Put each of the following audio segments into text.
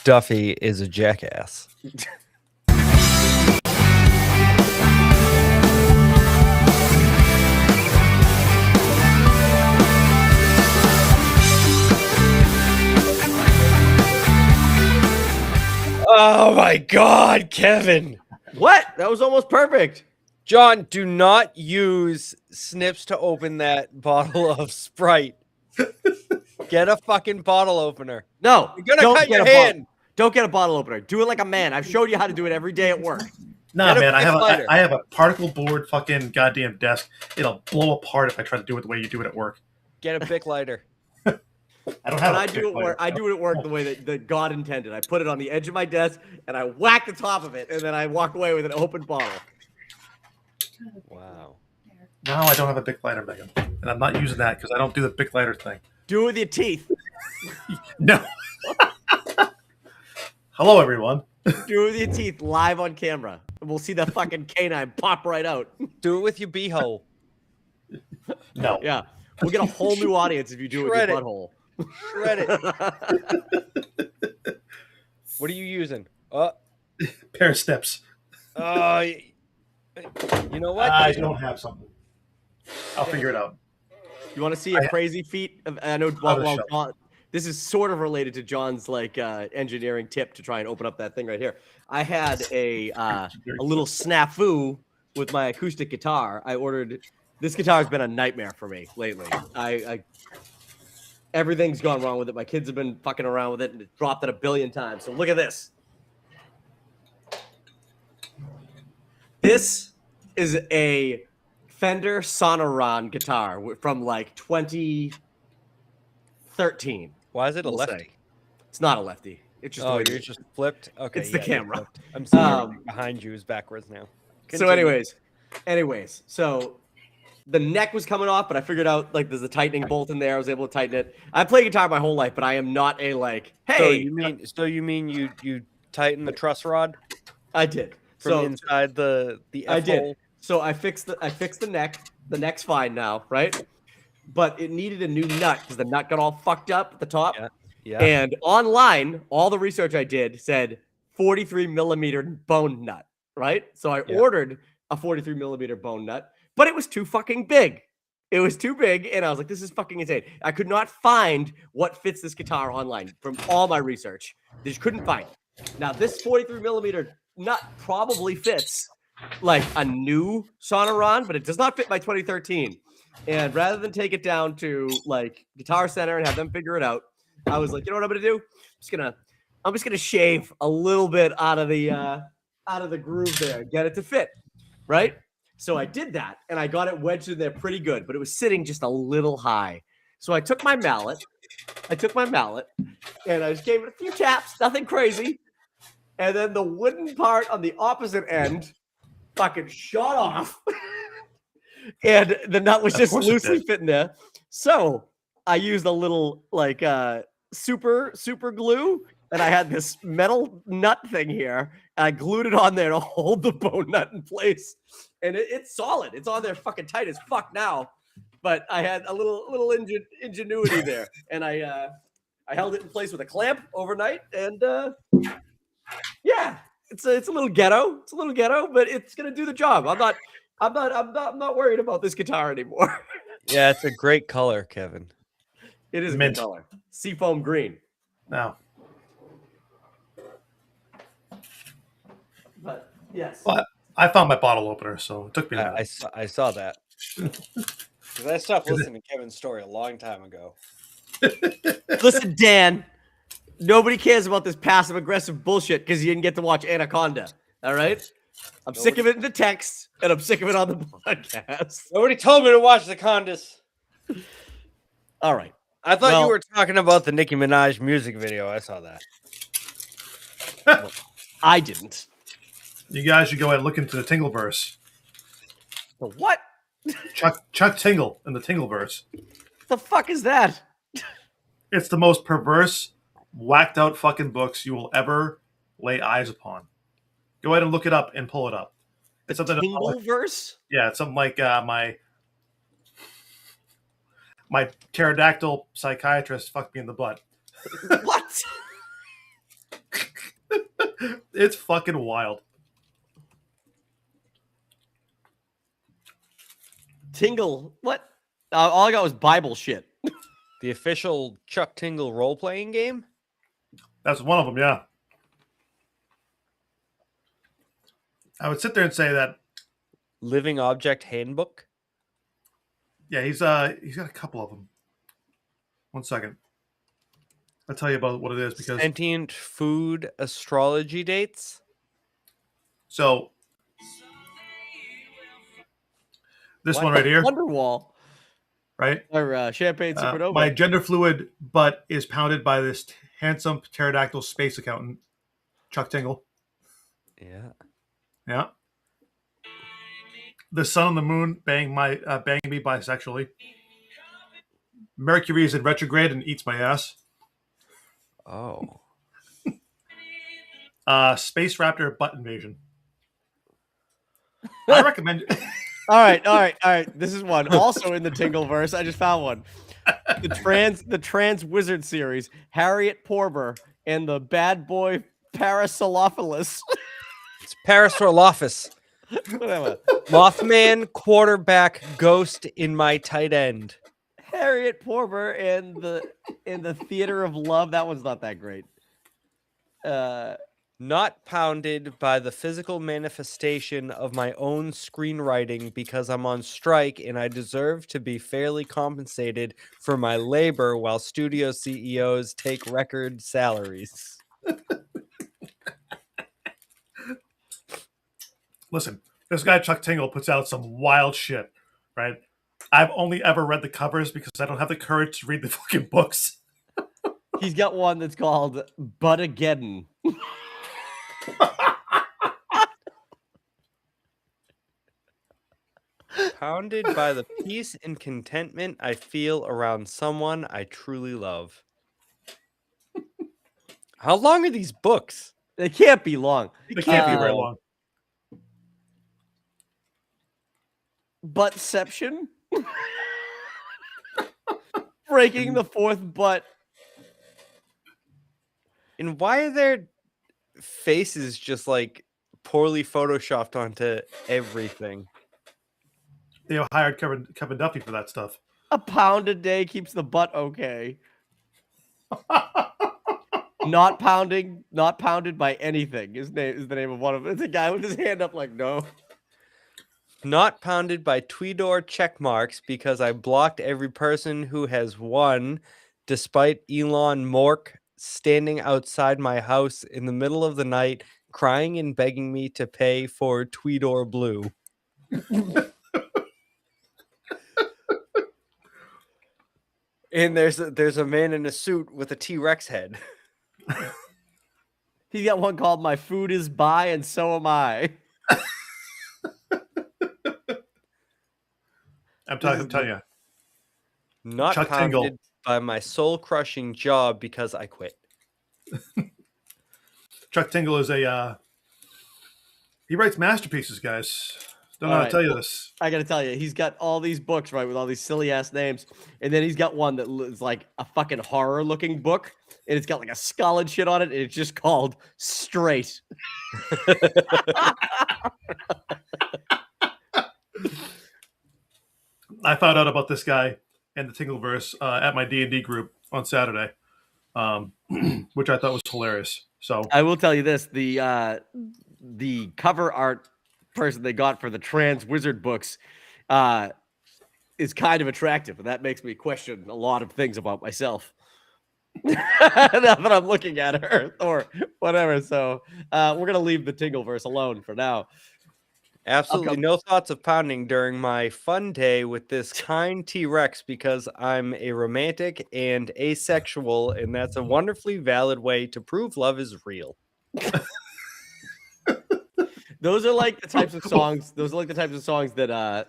Duffy is a jackass. Oh my God, Kevin. What? That was almost perfect. John, do not use snips to open that bottle of Sprite. Get a fucking bottle opener. No, You're gonna cut your hand. Don't get a bottle opener. Do it like a man. I've showed you how to do it every day at work. Nah, man, I have a particle board fucking goddamn desk. It'll blow apart if I try to do it the way you do it at work. Get a Bic lighter. I don't have. I do it at work the way that God intended. I put it on the edge of my desk and I whack the top of it, and then I walk away with an open bottle. Wow. No, I don't have a Bic lighter, Megan, and I'm not using that because I don't do the Bic lighter thing. Do it with your teeth. No. Hello, everyone. Do it with your teeth live on camera. And we'll see the fucking canine pop right out. Do it with your beehole. No. Yeah. We'll get a whole new audience if you do it with your butthole. Shred it. What are you using? Pair of steps. You know what? I don't have something. I'll figure it out. You want to see a crazy feat? I know. John, this is sort of related to John's engineering tip to try and open up that thing right here. I had a little snafu with my acoustic guitar. I ordered. This guitar has been a nightmare for me lately. Everything's gone wrong with it. My kids have been fucking around with it and it dropped it a billion times. So look at this. This is a Fender Sonoran guitar from like 2013. Why is it a lefty? It's not a lefty. It's just you're just flipped. Okay, it's the camera. I'm sorry. Behind you is backwards now. Continue. So, anyways, so the neck was coming off, but I figured out there's a tightening bolt in there. I was able to tighten it. I play guitar my whole life, but I am not a hey. So you mean you tighten the truss rod? I did. From inside the F did. hole? So I fixed the neck. The neck's fine now, right? But it needed a new nut because the nut got all fucked up at the top. Yeah. And online, all the research I did said 43 millimeter bone nut, right? So I ordered a 43 millimeter bone nut, but it was too fucking big. It was too big, and I was like, this is fucking insane. I could not find what fits this guitar online from all my research. They just couldn't find it. Now, this 43 millimeter nut probably fits like a new Sonoran, but it does not fit my 2013. And rather than take it down to Guitar Center and have them figure it out, I was like, you know what I'm gonna do? I'm just gonna shave a little bit out of the groove there, get it to fit, right? So I did that, and I got it wedged in there pretty good, but it was sitting just a little high. So I took my mallet, and I just gave it a few taps, nothing crazy. And then the wooden part on the opposite end fucking shot off. And the nut was just loosely fitting there. So I used a little super glue, and I had this metal nut thing here. And I glued it on there to hold the bone nut in place. And it's solid. It's on there fucking tight as fuck now. But I had a little ingenuity there. And I held it in place with a clamp overnight. And yeah, it's a little ghetto. It's a little ghetto, but it's gonna do the job. I'm not worried about this guitar anymore. Yeah, it's a great color, Kevin. It is a good color. Seafoam green. No. But yes. Well, I found my bottle opener, so it took me a minute. I saw that. Because I stopped listening to Kevin's story a long time ago. Listen, Dan. Nobody cares about this passive-aggressive bullshit because you didn't get to watch Anaconda. All right? I'm sick of it in the text, and I'm sick of it on the podcast. Nobody told me to watch the Condas. All right. I thought you were talking about the Nicki Minaj music video. I saw that. Well, I didn't. You guys should go ahead and look into the Tingleverse. The what? Chuck Tingle in the Tingleverse. The fuck is that? It's the most perverse, whacked out fucking books you will ever lay eyes upon. Go ahead and look it up and pull it up. It's something Tingleverse? Yeah, it's something like my pterodactyl psychiatrist fucked me in the butt. What? It's fucking wild. Tingle. What? All I got was Bible shit. The official Chuck Tingle role-playing game? That's one of them, yeah. I would sit there and say that, Living Object Handbook? yeah, he's got a couple of them. 1 second. I'll tell you about what it is because Sentient Food Astrology Dates? so this one right here, Wonderwall. right? Or Champagne Supernova. My gender fluid butt is pounded by this handsome pterodactyl space accountant, Chuck Tingle. Yeah. Yeah. The sun and the moon bang me bisexually. Mercury is in retrograde and eats my ass. Oh. Space raptor butt invasion. I recommend. All right. This is one. Also in the Tingleverse, I just found one. The trans wizard series, Harriet Porber and the bad boy Parasolophilis. It's Parasaurolophus. Whatever. Mothman, quarterback, ghost in my tight end. Harriet Porber in the Theater of Love. That one's not that great. Not pounded by the physical manifestation of my own screenwriting because I'm on strike and I deserve to be fairly compensated for my labor while studio CEOs take record salaries. Listen, this guy Chuck Tingle puts out some wild shit, right? I've only ever read the covers because I don't have the courage to read the fucking books. He's got one that's called Buttageddon. Pounded by the peace and contentment I feel around someone I truly love. How long are these books? They can't be long. It can't be very long. Buttception. Breaking the fourth butt. And why are their faces just like poorly photoshopped onto everything? They hired Kevin Duffy for that stuff. A pound a day keeps the butt okay. Not pounded by anything. His name is the name of one of them. It's a guy with his hand up like no. Not pounded by Tweedor check marks because I blocked every person who has won, despite Elon Mork standing outside my house in the middle of the night, crying and begging me to pay for Tweedor Blue. And there's a man in a suit with a T-Rex head. He's got one called My Food Is By and So Am I. I'm telling you. Not Chuck pounded Tingle. by my soul-crushing job because I quit. Chuck Tingle is he writes masterpieces, guys. Don't know how to tell you this. I gotta tell you, he's got all these books, right, with all these silly ass names, and then he's got one that is like a fucking horror looking book, and it's got like a skull and shit on it, and it's just called Straight. I found out about this guy and the Tingleverse at my D&D group on Saturday, which I thought was hilarious. So I will tell you this: the cover art person they got for the trans wizard books is kind of attractive, and that makes me question a lot of things about myself. Now that I'm looking at her or whatever, so we're gonna leave the Tingleverse alone for now. Absolutely no thoughts of pounding during my fun day with this kind T-Rex because I'm a romantic and asexual, and that's a wonderfully valid way to prove love is real. Those are like the types of songs. Those are like the types of songs that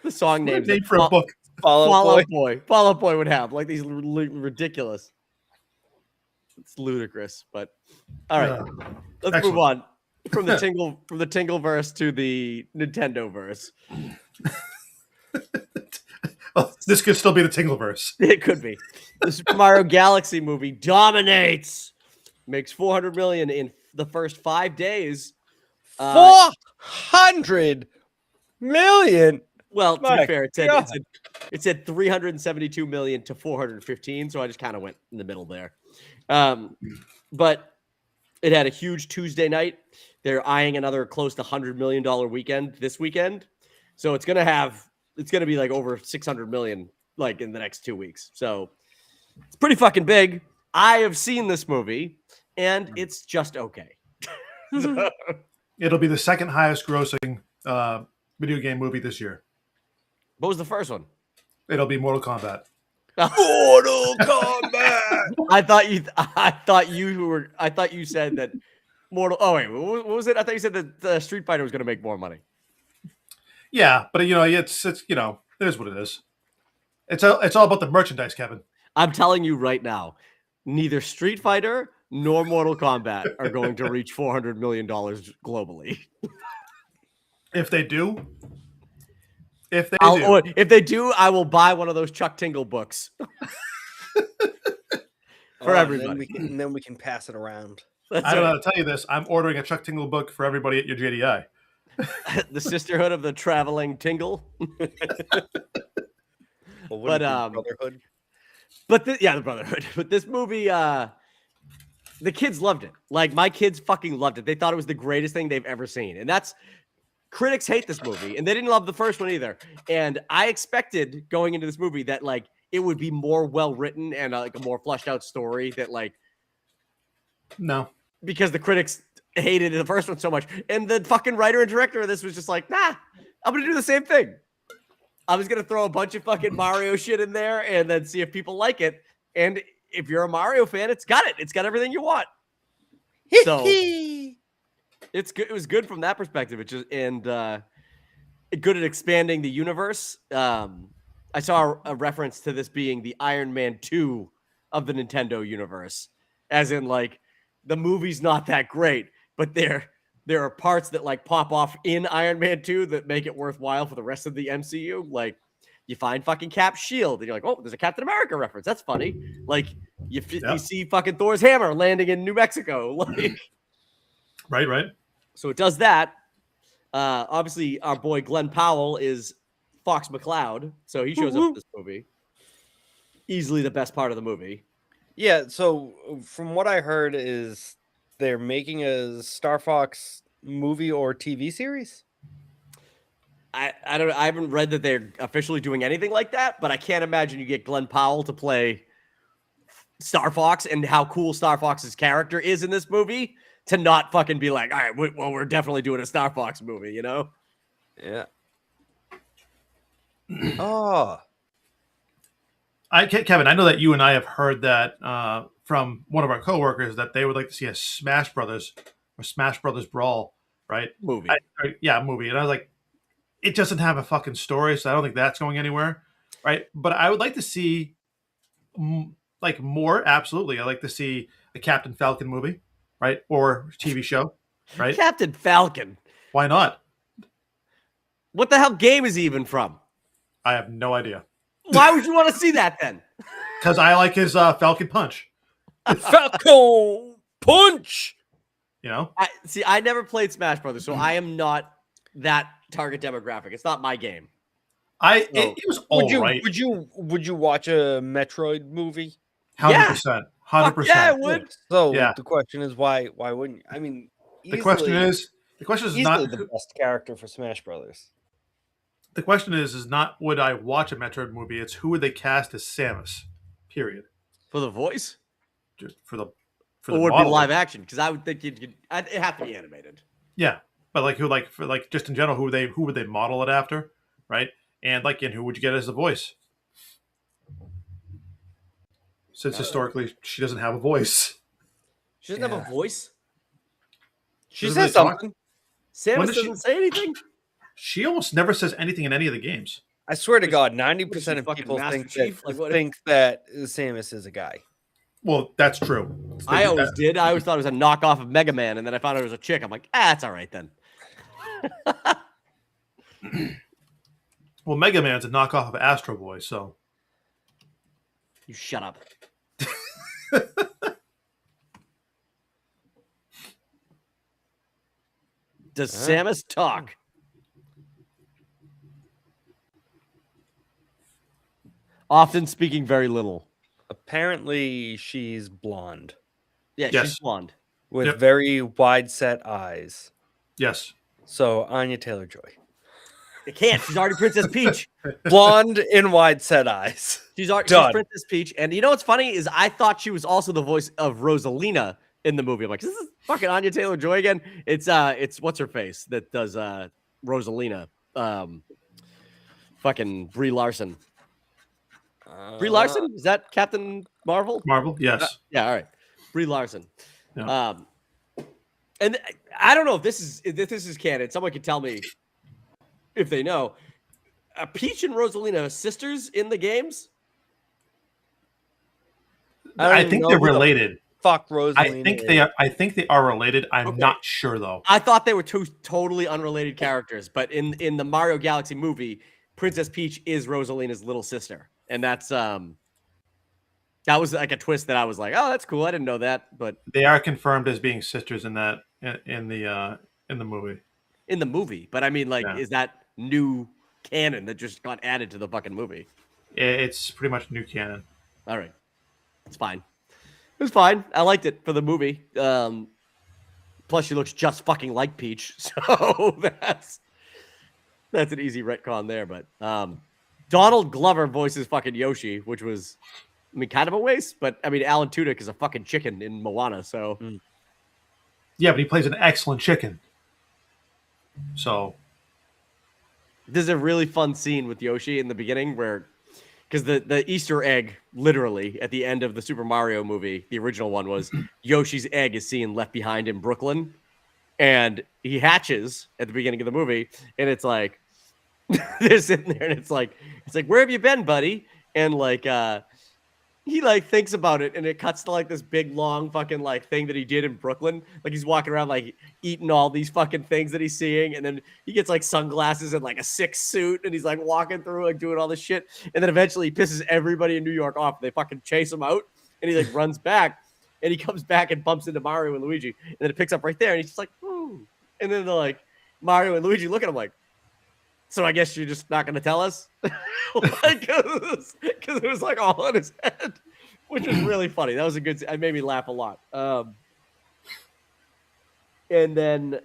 the song names name for a book. Fall Out Boy would have like these ridiculous. It's ludicrous, but all right. Let's excellent. move on from the Tingleverse to the Nintendoverse. Oh, this could still be the Tingleverse. It could be. The Super Mario Galaxy movie dominates. Makes $400 million in the first 5 days. 400 million. Well, to My be fair, God. it said 372 million to 415, so I just kind of went in the middle there. But it had a huge Tuesday night. They're eyeing another close to $100 million weekend this weekend, so it's gonna be like over 600 million like in the next 2 weeks. So it's pretty fucking big. I have seen this movie, and it's just okay. So, It'll be the second highest grossing video game movie this year. what was the first one? It'll be Mortal Kombat. Mortal Kombat. I thought you said that Mortal. Oh wait, what was it? I thought you said that the Street Fighter was going to make more money. Yeah, but it's it is what it is. It's all about the merchandise, Kevin. I'm telling you right now, neither Street Fighter nor Mortal Kombat are going to reach $400 million globally. If they do, If they do, I will buy one of those Chuck Tingle books for everybody. And then we can pass it around. I don't know how to tell you this. I'm ordering a Chuck Tingle book for everybody at your JDI. The Sisterhood of the Traveling Tingle. But Brotherhood. The Brotherhood. But this movie, the kids loved it. Like, my kids fucking loved it. They thought it was the greatest thing they've ever seen. And critics hate this movie, and they didn't love the first one either. And I expected going into this movie that like it would be more well written and like a more fleshed out story. That like, no, because the critics hated the first one so much, and the fucking writer and director of this was just like, nah, I'm gonna do the same thing. I was gonna throw a bunch of fucking Mario shit in there, and then see if people like it. And if you're a Mario fan, it's got it. It's got everything you want. So. It's good. It was good from that perspective. It's just good at expanding the universe. I saw a reference to this being the Iron Man 2 of the Nintendo universe, as in like the movie's not that great, but there are parts that like pop off in Iron Man 2 that make it worthwhile for the rest of the MCU. Like you find fucking Cap's shield, and you're like, oh, there's a Captain America reference. That's funny. Like you see fucking Thor's hammer landing in New Mexico. Like. Right. So it does that. Obviously, our boy Glenn Powell is Fox McCloud, so he shows up in this movie. Easily the best part of the movie. Yeah, so from what I heard is they're making a Star Fox movie or TV series? I don't know. I haven't read that they're officially doing anything like that, but I can't imagine you get Glenn Powell to play Star Fox and how cool Star Fox's character is in this movie to not fucking be like, all right, well, we're definitely doing a Star Fox movie, you know? Yeah. Oh. Kevin, I know that you and I have heard that from one of our coworkers that they would like to see a Smash Brothers Brawl, right? Movie. Movie. And I was like, it doesn't have a fucking story, so I don't think that's going anywhere, right? But I would like to see like more. Absolutely, I like to see a Captain Falcon movie, right, or TV show, right? Captain Falcon. Why not? What the hell game is he even from? I have no idea. Why would you want to see that then? Because I like his Falcon Punch. Falcon Punch. You know. I never played Smash Brothers, so I am not that target demographic. It's not my game. It was all right. Would you watch a Metroid movie? 100%. 100%. Yeah, I would. So the question is why wouldn't you? I mean, the question is not the best character for Smash Brothers. The question is not would I watch a Metroid movie? It's who would they cast as Samus? Period. For the voice? Just for the or would it be live action? Because I would think it'd have to be animated. Yeah, but just in general, who would they model it after, right? And who would you get as the voice? Since historically she doesn't have a voice. She doesn't have a voice. She says something. Samus doesn't say anything. She almost never says anything in any of the games. I swear to God, 90% of people think that Samus is a guy. Well, that's true. I always did. I always thought it was a knockoff of Mega Man, and then I found out it was a chick. I'm like, that's all right then. Well, Mega Man's a knockoff of Astro Boy, so. You shut up. Does Samus talk? Often speaking very little. Apparently, she's blonde Yeah, Yes. she's blonde. with Yep. very wide set eyes. Yes. So Anya Taylor-Joy, It can't. She's already Princess Peach. blonde and wide set eyes. She's Done. Princess Peach. And you know what's funny is I thought she was also the voice of Rosalina in the movie. I'm like, this is fucking Anya Taylor-Joy again. It's what's her face that does Rosalina. Fucking Brie Larson. Brie Larson? Is that Captain Marvel? Marvel. Yes. Yeah, all right. Brie Larson. Yeah. And I don't know if this is canon. Someone can tell me if they know. Peach and Rosalina are sisters in the games? I think they're related. Fuck Rosalina. I think they are related. I'm not sure though. I thought they were two totally unrelated characters, but in the Mario Galaxy movie, Princess Peach is Rosalina's little sister, and that's that was like a twist that I was like, oh, that's cool. I didn't know that, but They are confirmed as being sisters in that in the movie. in the movie. But I mean, like, Yeah. is that new canon that just got added to the fucking movie? It's pretty much new canon. All right, it's fine. It was fine. I liked it for the movie. Plus, she looks just fucking like Peach, so that's an easy retcon there. But Donald Glover voices fucking Yoshi, which was, I mean, kind of a waste. But I mean, Alan Tudyk is a fucking chicken in Moana, so Yeah, but he plays an excellent chicken. So there's a really fun scene with Yoshi in the beginning where, because the Easter egg, literally at the end of the Super Mario movie, the original one, was Yoshi's egg is seen left behind in Brooklyn, and he hatches at the beginning of the movie, and it's like they're sitting there, and it's like where have you been, buddy? And like he like thinks about it, and it cuts to like this big long fucking like thing that he did in Brooklyn. Like he's walking around like eating all these fucking things that he's seeing, and then he gets like sunglasses and like a sick suit, and he's like walking through like doing all this shit, and then eventually he pisses everybody in New York off. They fucking chase him out, and he like runs back, and he comes back and bumps into Mario and Luigi, and then it picks up right there, and he's just like, ooh. And then they're like, Mario and Luigi look at him like, so I guess you're just not gonna tell us? Like, because it was like all in his head, which was really funny. That was a good. It made me laugh a lot. And then,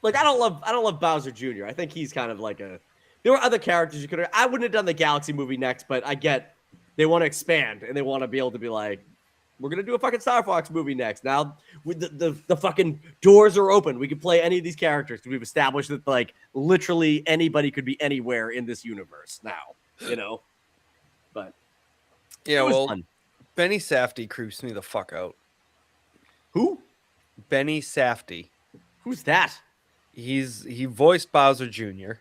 like, I don't love Bowser Jr. I think he's kind of like a. There were other characters you could have. I wouldn't have done the Galaxy movie next, but I get they want to expand and they want to be able to be like, we're gonna do a fucking Star Fox movie next. Now with the fucking doors are open. We can play any of these characters because we've established that like literally anybody could be anywhere in this universe now. You know, but Yeah, it was well, fun. Benny Safdie creeps me the fuck out. Who? Benny Safdie. Who's that? He voiced Bowser Jr.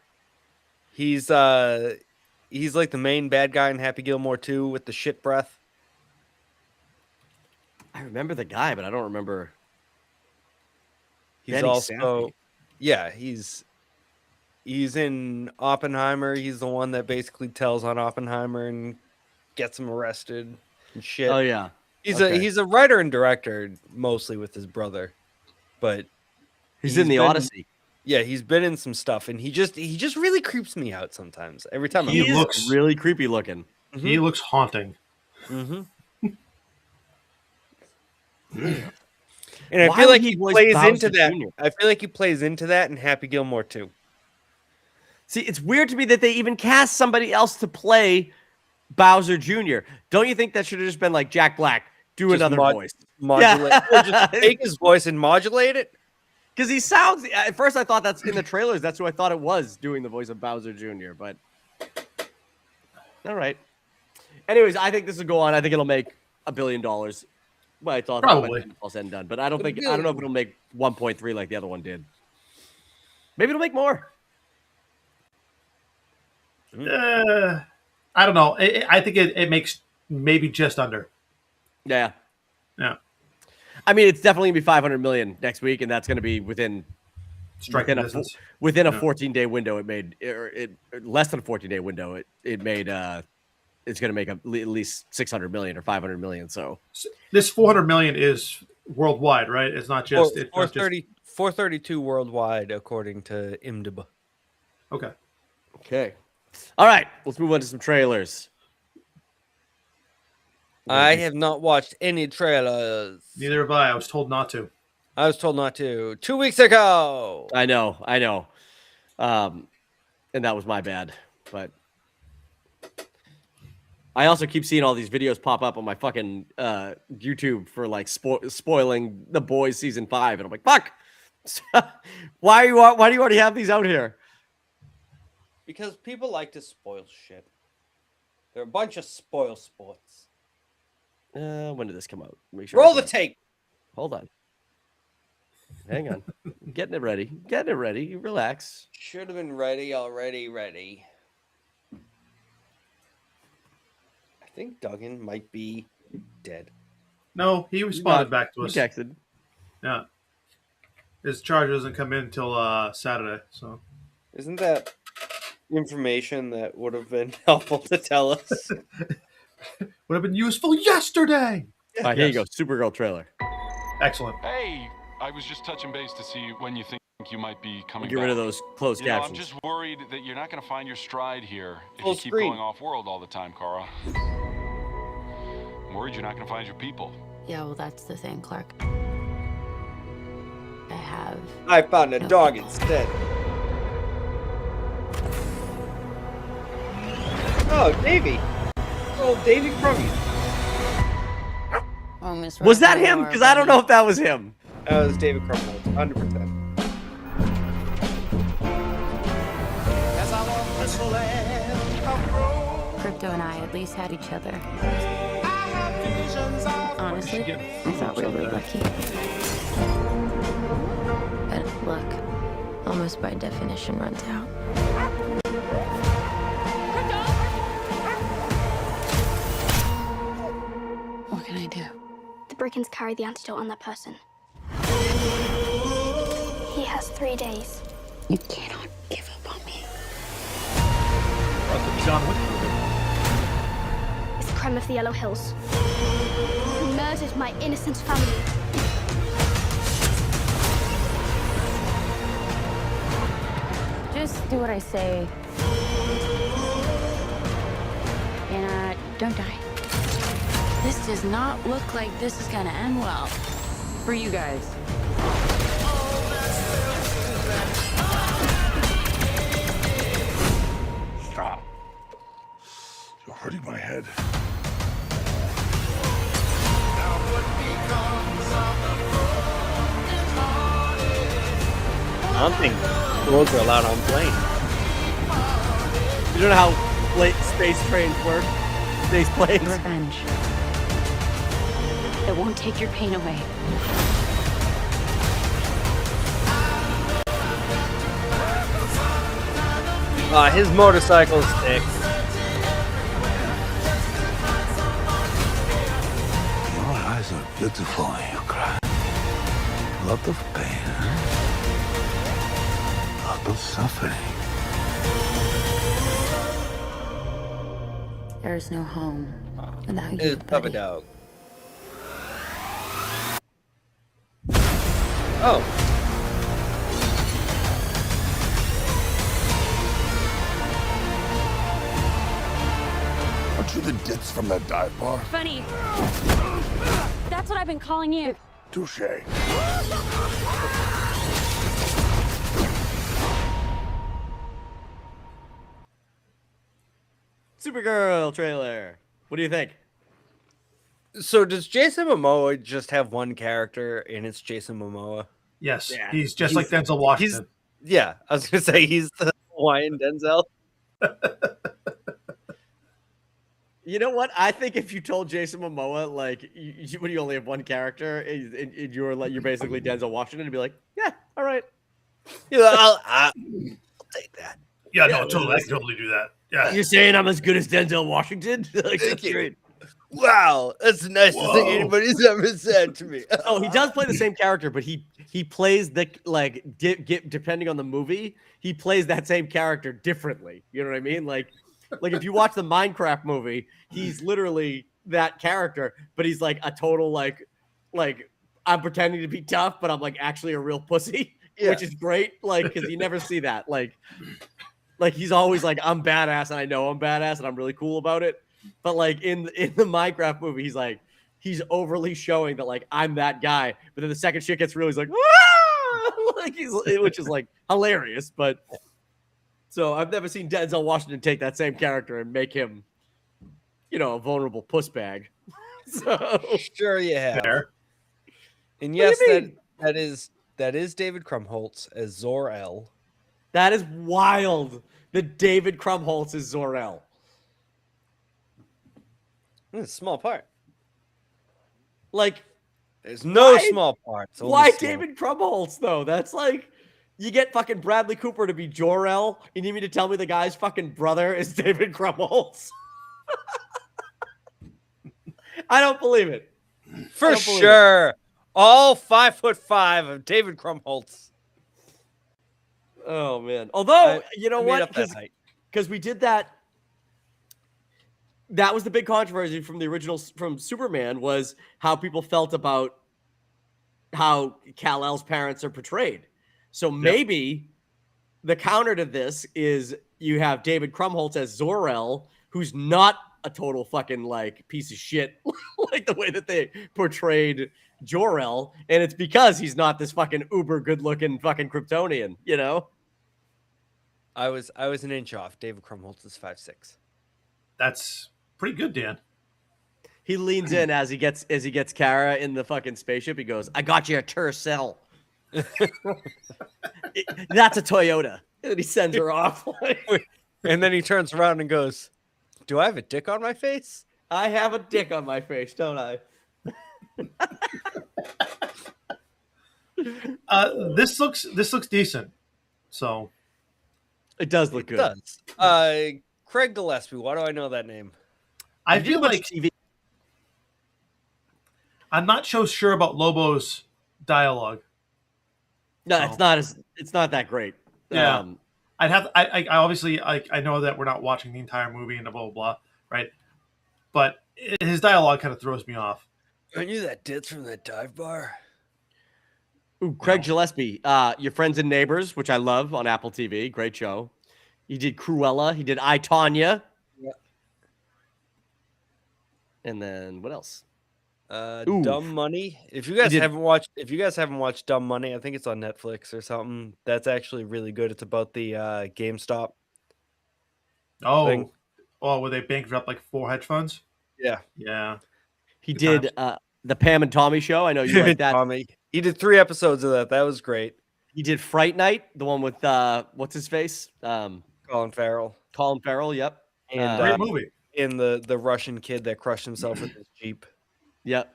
He's like the main bad guy in Happy Gilmore 2 with the shit breath. I remember the guy, but I don't remember. He's Benny also Safdie. yeah, he's in Oppenheimer. He's the one that basically tells on Oppenheimer and gets him arrested and shit. Oh yeah, He's a writer and director mostly with his brother, but he's in the Odyssey. Yeah, he's been in some stuff, and he just really creeps me out sometimes. Every time He He looks- is really creepy looking. he looks haunting. Mm-hmm. And I Why feel would like he he voice plays Bowser into that. Jr.? I feel like he plays into that in Happy Gilmore 2. See, it's weird to me that they even cast somebody else to play Bowser Jr. Don't you think that should have just been like Jack Black, do Just another voice? Modulate. Yeah. Or just take his voice and modulate it. Because he sounds, at first I thought that's in the trailers. That's who I thought it was doing the voice of Bowser Jr. But all right. Anyways, I think this will go on. I think it'll make $1 billion. Well, I thought Probably. all said and done, but I don't know if it'll make 1.3 like the other one did. Maybe it'll make more. I don't know. I think it makes maybe just under. Yeah. Yeah. I mean, it's definitely gonna be 500 million next week, and that's gonna be within Striking a distance. 14-day window. It made less than a 14-day window. It made it's gonna make at least 600 million or 500 million. So This 400 million is worldwide, right? It's not just. It's not just 432 worldwide, according to IMDb. Okay. Okay. All right. Let's move on to some trailers. I have not watched any trailers. Neither have I. I was told not to. I was told not to 2 weeks ago. I know. And that was my bad. But I also keep seeing all these videos pop up on my fucking YouTube for like spoiling The Boys season 5, and I'm like, fuck. Why do you already have these out here? Because people like to spoil shit. They're a bunch of spoil sports. When did this come out? Make sure. Roll the tape. Hold on. Hang on. Getting it ready. Relax. Should have been ready already. Ready. I think Duggan might be dead. No, he responded back to us. He texted. Yeah. His charge doesn't come in until Saturday. So. Isn't that information that would have been helpful to tell us? Would have been useful yesterday. All right, here you go. Supergirl trailer. Excellent. Hey, I was just touching base to see when you think you might be coming Get back. rid of those closed You know, captions. I'm just worried that you're not going to find your stride here if Full you keep screen. going off-world all the time, Kara. I'm worried you're not going to find your people. Yeah, well, that's the thing, Clark. I found a No dog people. instead. Oh, Davy. Oh, Davy Crummy. Oh, Miss Was that Rockmore, him? Because I don't know if that was him. That was David Crummy. 100%. Crypto and I at least had each other. Honestly, I thought we were lucky. But luck, almost by definition, runs out. What can I do? The Brickens carry the antidote on that person. He has 3 days. You cannot give up on me. That's the John Wick movie. It's Creme of the Yellow Hills. Who murdered my innocent family. Just do what I say. And don't die. This does not look like this is gonna end well. For you guys. Stop. You're hurting my head. I don't think girls are allowed on planes. You don't know how space trains work? Space planes? Revenge. It won't take your pain away. His motorcycle sticks. Your eyes are beautiful when you cry. A lot of pain, huh? A lot of suffering. There is no home without you, His puppy buddy. dog. Oh. Aren't you the ditz from that dive bar? Funny. That's what I've been calling you. Touche. Supergirl trailer. What do you think? So does Jason Momoa just have one character and it's Jason Momoa? Yes, Yeah. he's just like Denzel Washington. Yeah, I was gonna say he's the Hawaiian Denzel. You know what? I think if you told Jason Momoa, like, when you only have one character, and you're basically Denzel Washington, he'd be like, yeah, all right. You know, I'll take that. Yeah, no, totally. I can totally do that. Yeah. You're saying I'm as good as Denzel Washington? Like, Thank that's you. great. Wow, that's the nicest thing Whoa. anybody's ever said to me. Oh, he does play the same character, but he plays the depending on the movie, he plays that same character differently. You know what I mean? Like if you watch the Minecraft movie, he's literally that character, but he's like a total like I'm pretending to be tough, but I'm like actually a real pussy, which is great. Like, because you never see that. Like he's always like, I'm badass, and I know I'm badass, and I'm really cool about it. But like in the Minecraft movie, he's overly showing that like I'm that guy. But then the second shit gets real, he's like, ah! Like which is like hilarious. But so I've never seen Denzel Washington take that same character and make him, a vulnerable puss bag. So Sure you have. Fair. And What do yes, you mean? that is David Krumholtz as Zor-El. That is wild. That David Krumholtz is Zor-El. It's a small part. Like, There's no Why- small parts. only why small. David Krumholtz though? That's like, you get fucking Bradley Cooper to be Jor-El. You need me to tell me the guy's fucking brother is David Krumholtz? I don't believe it. For don't believe sure. All 5'5" of David Krumholtz. Oh man. Although, you know I made what? up that height. Because we did that. That was the big controversy from the original, from Superman, was how people felt about how Kal-El's parents are portrayed. So maybe the counter to this is you have David Krumholtz as Zor-El, who's not a total fucking like piece of shit, like the way that they portrayed Jor-El, and it's because he's not this fucking uber good-looking fucking Kryptonian, I was an inch off. David Krumholtz is 5'6". That's pretty good, Dan. He leans in as he gets Kara in the fucking spaceship. He goes, "I got you a Tercel." That's a Toyota. And he sends her off. And then he turns around and goes, "Do I have a dick on my face?" I have a dick on my face, don't I? This looks decent. So It does look It good. does. Craig Gillespie. Why do I know that name? I He did a feel bunch like of TV. I'm not so sure about Lobo's dialogue. No, So- it's not that great. Yeah. I obviously I know that we're not watching the entire movie and blah blah blah, right? But his dialogue kind of throws me off. I knew that ditz from that dive bar. Ooh, Craig Gillespie, Your Friends and Neighbors, which I love on Apple TV. Great show. He did Cruella. He did I, Tonya. Yeah. And then what else? Dumb Money. If you guys did- haven't watched Dumb Money, I think it's on Netflix or something. That's actually really good. It's about the GameStop. Oh, Thing. where they bankrupt like 4 hedge funds? Yeah. Yeah. He Good did the Pam and Tommy show. I know you like that. Tommy. He did 3 episodes of that. That was great. He did Fright Night, the one with what's his face? Colin Farrell. Colin Farrell. Yep. And Great movie. in the Russian kid that crushed himself with his Jeep. Yep.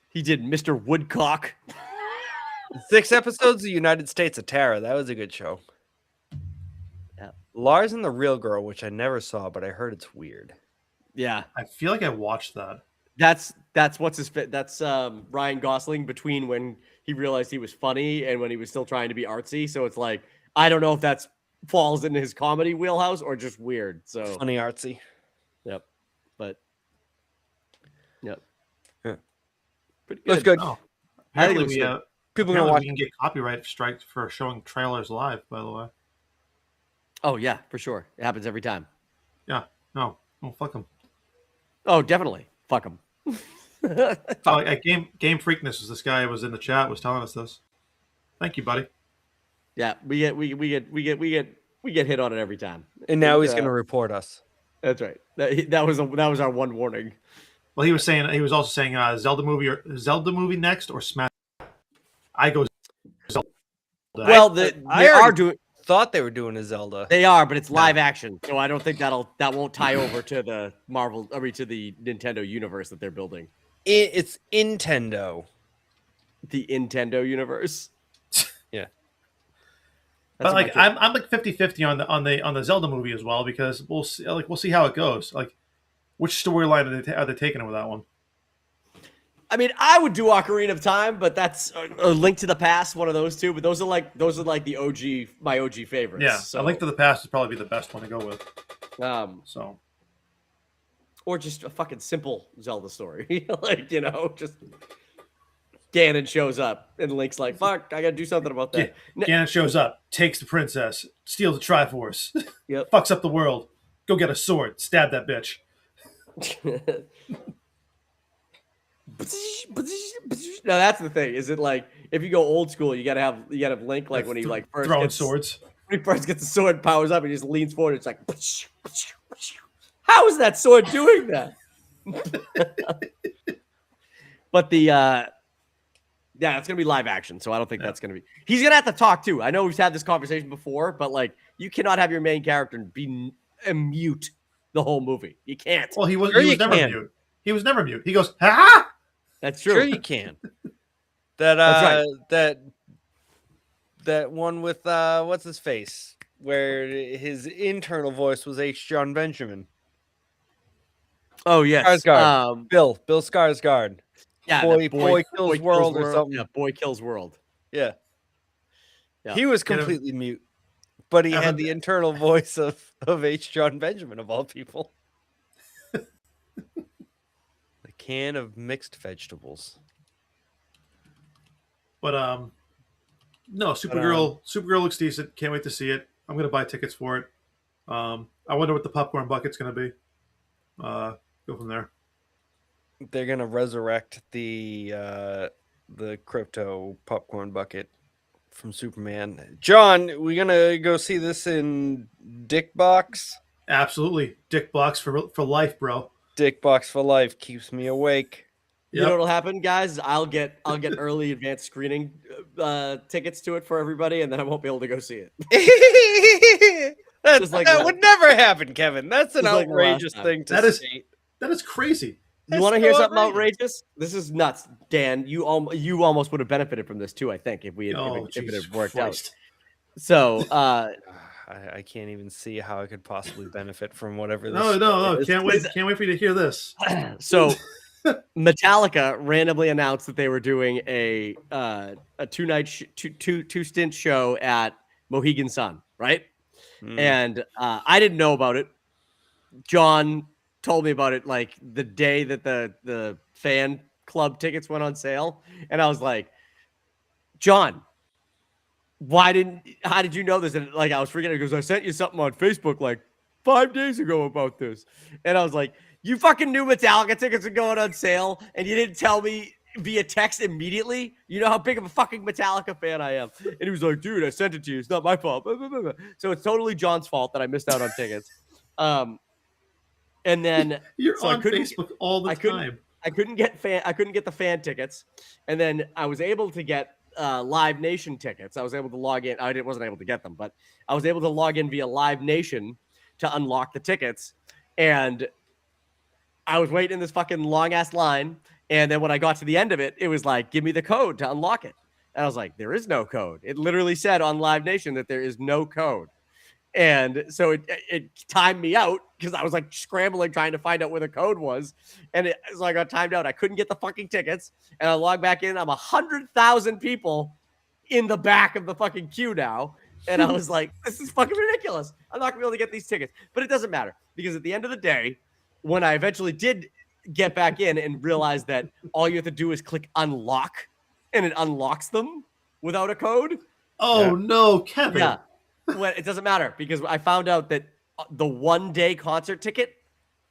He did Mr. Woodcock. 6 episodes of United States of Terror. That was a good show. Yeah. Lars and the Real Girl, which I never saw, but I heard it's weird. Yeah. I feel like I watched that. That's what's his fit. That's Ryan Gosling between when he realized he was funny and when he was still trying to be artsy. So it's like, I don't know if that's falls into his comedy wheelhouse or just weird. So Funny artsy. yep. But yep. Yeah. Pretty good. That's good. Oh, I think it apparently looks we, good. People gonna apparently watch. we can get copyright strikes for showing trailers live. By the way. Oh yeah, for sure. It happens every time. Yeah. No. Oh, fuck them. Oh, definitely. Fuck him. At Game Freakness, was this guy who was in the chat was telling us this. Thank you, buddy. Yeah, we get hit on it every time. And now he's Yeah. gonna report us. That's right. That was our one warning. Well, he was also saying Zelda movie next or Smash. I go Zelda. Well, I they already- are doing. Thought they were doing a Zelda. They are, but it's live action, so I don't think that won't tie over to the to the Nintendo universe that they're building. It's Nintendo. The Nintendo universe. Yeah. But like I'm like 50-50 on the Zelda movie as well, because we'll see how it goes. Like, which storyline are they taking with that one? I mean, I would do Ocarina of Time, but that's a Link to the Past, one of those two. But those are like the OG, my OG favorites. Yeah, so, A Link to the Past would probably be the best one to go with. So, or just a fucking simple Zelda story, just Ganon shows up, and Link's like, "Fuck, I gotta do something about that." Ganon shows up, takes the princess, steals the Triforce, Yep. fucks up the world. Go get a sword, stab that bitch. Now that's the thing. Is it like if you go old school, you gotta have Link like when he like first throwing gets, swords. when he first gets the sword, powers up, and he just leans forward. It's like, how is that sword doing that? But the yeah, it's gonna be live action, so I don't think that's gonna be. He's gonna have to talk too. I know we've had this conversation before, but like, you cannot have your main character be mute the whole movie. You can't. Well, he was Sure he was you never can. mute. He was never mute. He goes, ha! That's true. Sure, you can. That That's that one with what's his face, where his internal voice was H. John Benjamin. Oh yes. Skarsgård. Bill Skarsgård. Yeah, Boy the Kills World or something. Yeah, Boy Kills World. Yeah. Yeah. He was completely mute, but he had Evan- the internal voice of H. John Benjamin of all people. The can of mixed vegetables. But no, Supergirl looks decent. Can't wait to see it. I'm gonna buy tickets for it. I wonder what the popcorn bucket's gonna be. Go from there. They're gonna resurrect the crypto popcorn bucket from Superman. John, we gonna go see this in Dick Box? Absolutely, Dick Box for life, bro. Dick Box for life keeps me awake. You know what'll happen, guys? I'll get early advanced screening tickets to it for everybody, and then I won't be able to go see it. That would never happen, Kevin. That's an Just like the last outrageous time. thing to That is- state. That is crazy. You want to hear so something outrageous. outrageous? This is nuts, Dan. You almost would have benefited from this too, I think, if it Jesus had worked Christ. out. So, I can't even see how I could possibly benefit from whatever this. No. is- Can't wait for you to hear this. so Metallica randomly announced that they were doing a two stint show at Mohegan Sun, right? Mm. And I didn't know about it. John told me about it like the day that the fan club tickets went on sale, and I was like, John, how did you know this? And like, I was freaking out because I sent you something on Facebook like 5 days ago about this, and I was like, you fucking knew Metallica tickets are going on sale, and you didn't tell me via text immediately? You know how big of a fucking Metallica fan I am. And he was like, dude, I sent it to you. It's not my fault. So it's totally John's fault that I missed out on tickets. And then You're so I on couldn't- Facebook all the time. I couldn't get the fan tickets, and then I was able to get Live Nation tickets. I was able to log in. I wasn't able to get them, but I was able to log in via Live Nation to unlock the tickets. And I was waiting in this fucking long ass line, and then when I got to the end of it, it was like, "Give me the code to unlock it." And I was like, "There is no code." It literally said on Live Nation that there is no code. And so it timed me out because I was like scrambling trying to find out where the code was. And so I got timed out. I couldn't get the fucking tickets. And I logged back in. I'm 100,000 people in the back of the fucking queue now. And I was like, this is fucking ridiculous. I'm not going to be able to get these tickets. But it doesn't matter because at the end of the day, when I eventually did get back in and realize that all you have to do is click unlock and it unlocks them without a code. Oh no, Kevin. Yeah. Well, it doesn't matter because I found out that the 1 day concert ticket,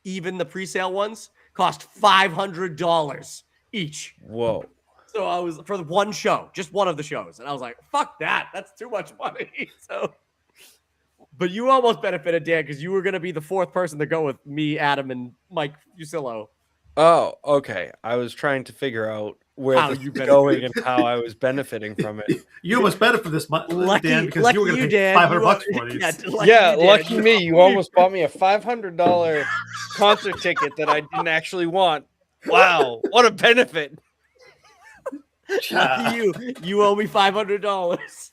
even the pre-sale ones, cost $500 each. Whoa. So I was for the one show, just one of the shows, and I was like, "Fuck that! That's too much money." So, but you almost benefited, Dan, because you were going to be the fourth person to go with me, Adam, and Mike Fusillo. Oh, okay. I was trying to figure out where How this you was going and benefited. how I was benefiting from it. You almost benefit this month, Dan, because you were going to pay Dan. $500 for these. Lucky me. You almost bought me a $500 concert ticket that I didn't actually want. Wow, what a benefit. Lucky you. You owe me $500.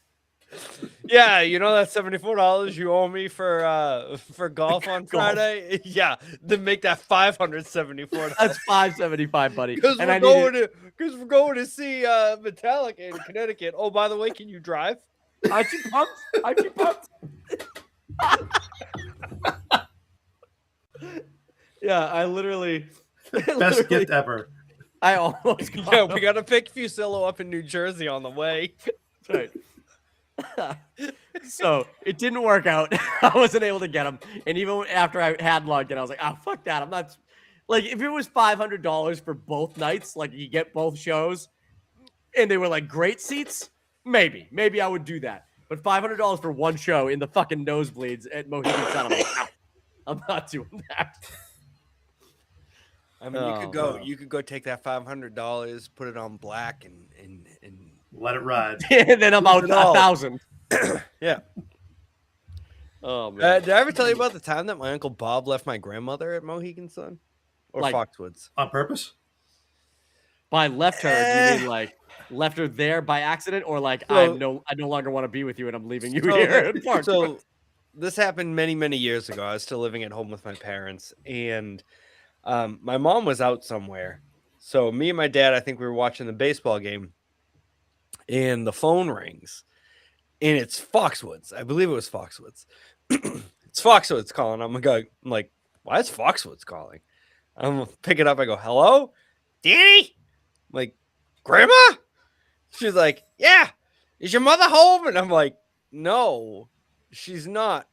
Yeah, you know that $74 you owe me for golf on Friday? Yeah, then make that $574. That's $575, buddy. Because And we're going to see Metallica in Connecticut. Oh, by the way, can you drive? Aren't you pumped? Aren't you pumped? Yeah, I literally Best gift ever. I almost got Yeah, him. we got to pick Fusillo up in New Jersey on the way. Right. So it didn't work out. I wasn't able to get him. And even after I had luck, and I was like, oh, fuck that. I'm not like, if it was $500 for both nights, like you get both shows and they were like great seats, maybe I would do that. But $500 for one show in the fucking nosebleeds at Mohegan Sun, I'm like, no, I'm not doing that. I mean, you could go take that $500, put it on black, and Let it ride. And then about it all. 1,000. yeah. Oh man. Did I ever tell you about the time that my Uncle Bob left my grandmother at Mohegan Sun or Like- Foxwoods? On purpose? By left her, do you mean like left her there by accident, or like I no longer want to be with you and I'm leaving you here? at Park? So this happened many years ago. I was still living at home with my parents, and my mom was out somewhere. So me and my dad, I think we were watching the baseball game, and the phone rings, and it's Foxwoods. I believe it was Foxwoods. It's Foxwoods calling. I'm like, why is Foxwoods calling? I'm pick it up. I go, hello, Danny? I'm like, Grandma? She's like, yeah. Is your mother home? And I'm like, no, she's not.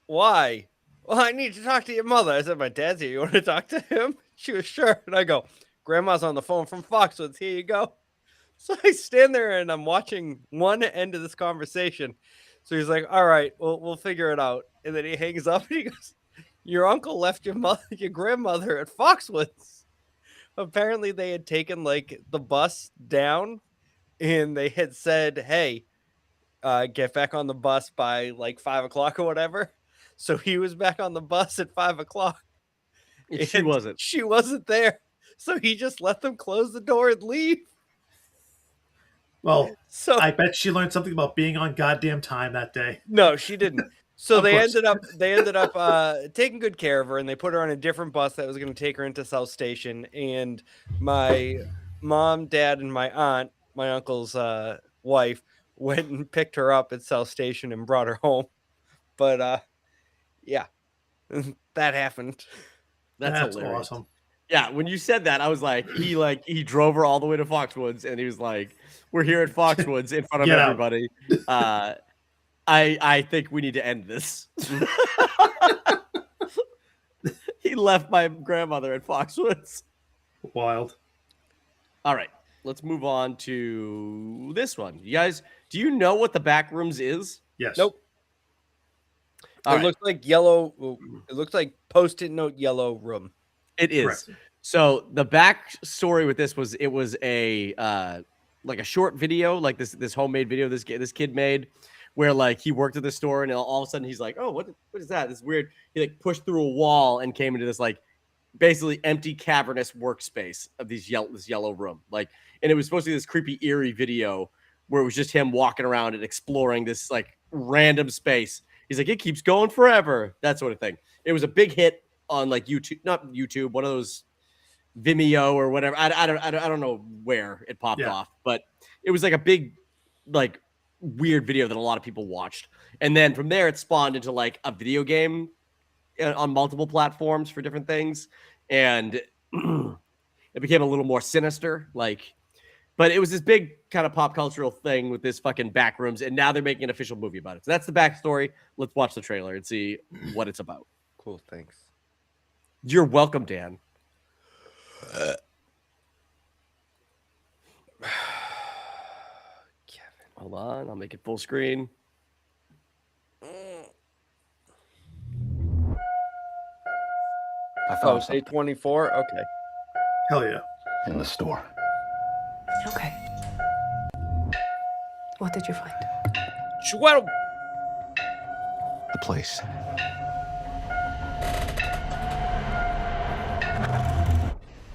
Why? Well, I need to talk to your mother. I said, my dad's here. You want to talk to him? She was sure. And I go, Grandma's on the phone from Foxwoods. Here you go. So I stand there and I'm watching one end of this conversation. So he's like, all right, we'll figure it out. And then he hangs up and he goes, your uncle left your grandmother at Foxwoods. Apparently they had taken like the bus down and they had said, hey, get back on the bus by like 5 o'clock or whatever. So he was back on the bus at 5 o'clock. She wasn't. She wasn't there. So he just let them close the door and leave. Well, So I bet she learned something about being on goddamn time that day. no, she didn't. So Of they course. ended up taking good care of her, and they put her on a different bus that was going to take her into South Station. And my mom, dad, and my aunt, my uncle's wife, went and picked her up at South Station and brought her home. But yeah, that happened. That's hilarious. awesome. Yeah, when you said that, I was like, he drove her all the way to Foxwoods, and he was like, "We're here at Foxwoods in front of Get out. everybody. I think we need to end this." He left my grandmother at Foxwoods. Wild. All right, let's move on to this one. You guys, do you know what the Backrooms is? Yes. Nope. All It right. looks like yellow. It looks like Post-it note yellow room. It is. Correct. So the backstory with this was it was a like a short video, like this homemade video this kid made, where like he worked at the store and all of a sudden he's like, oh, what is that? This weird. He like pushed through a wall and came into this like basically empty cavernous workspace of this yellow room. Like, and it was supposed to be this creepy eerie video where it was just him walking around and exploring this like random space. He's like, it keeps going forever, that sort of thing. It was a big hit on like YouTube, not YouTube, one of those Vimeo or whatever. I don't know where it popped off, but it was like a big, like weird video that a lot of people watched. And then from there, it spawned into like a video game on multiple platforms for different things. And it became a little more sinister, like, but it was this big kind of pop cultural thing with this fucking Backrooms. And now they're making an official movie about it. So that's the backstory. Let's watch the trailer and see what it's about. Cool, thanks. You're welcome, Dan. Kevin. Hold on, I'll make it full screen. I Oh, found say something 24. Okay. Hell yeah. in the store. Okay. What did you find? 12. The place.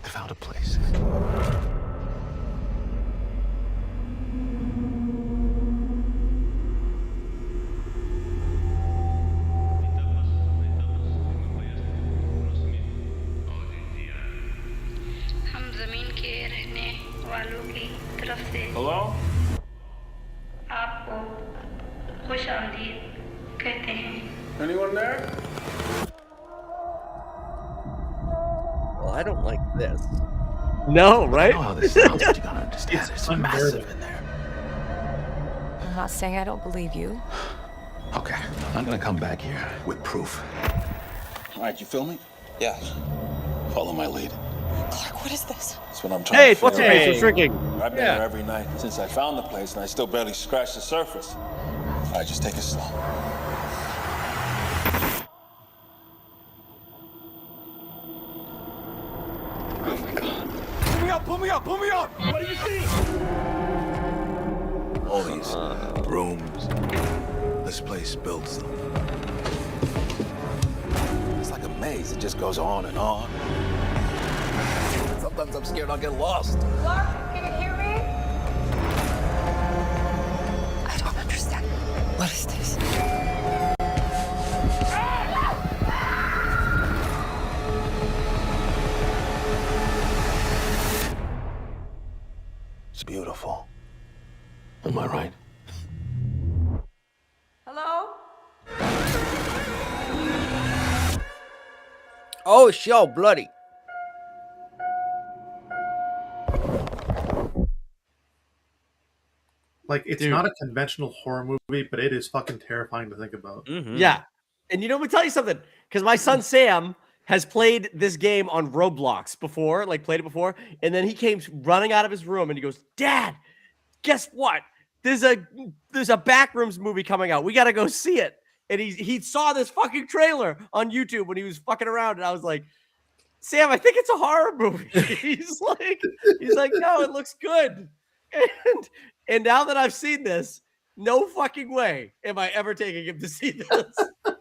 I found a place. हम जमीन के रहने वालों की तरफ से Hello? आपको खुश आमदीद कहते हैं। Anyone there? Well, I don't like this. No, I right? know how this sounds, but you gotta understand It's it's unnerving. massive in there. I'm not saying I don't believe you. Okay, I'm gonna come back here with proof. All right, you feel me? Yeah. Follow my lead. Clark, what is this? That's what I'm trying Hey, to it's what's her figure face out. from Shrinking. I've been Yeah. here every night since I found the place, and I still barely scratched the surface. All right, just take it slow. Pull me up! What do you see? All these rooms. This place builds them. It's like a maze. It just goes on and on. Sometimes I'm scared I'll get lost. Clark, can you hear me? I don't understand. What is this? It's beautiful. Am I right? Hello? Oh, she all bloody. Like, it's Dude. not a conventional horror movie, but it is fucking terrifying to think about. Mhm. Yeah. And you know, let me tell you something. Because my son Sam has played this game on Roblox before, like played it before. And then he came running out of his room and he goes, Dad, guess what? There's a Backrooms movie coming out. We got to go see it. And he saw this fucking trailer on YouTube when he was fucking around. And I was like, Sam, I think it's a horror movie. he's like, no, it looks good. And now that I've seen this, no fucking way am I ever taking him to see this.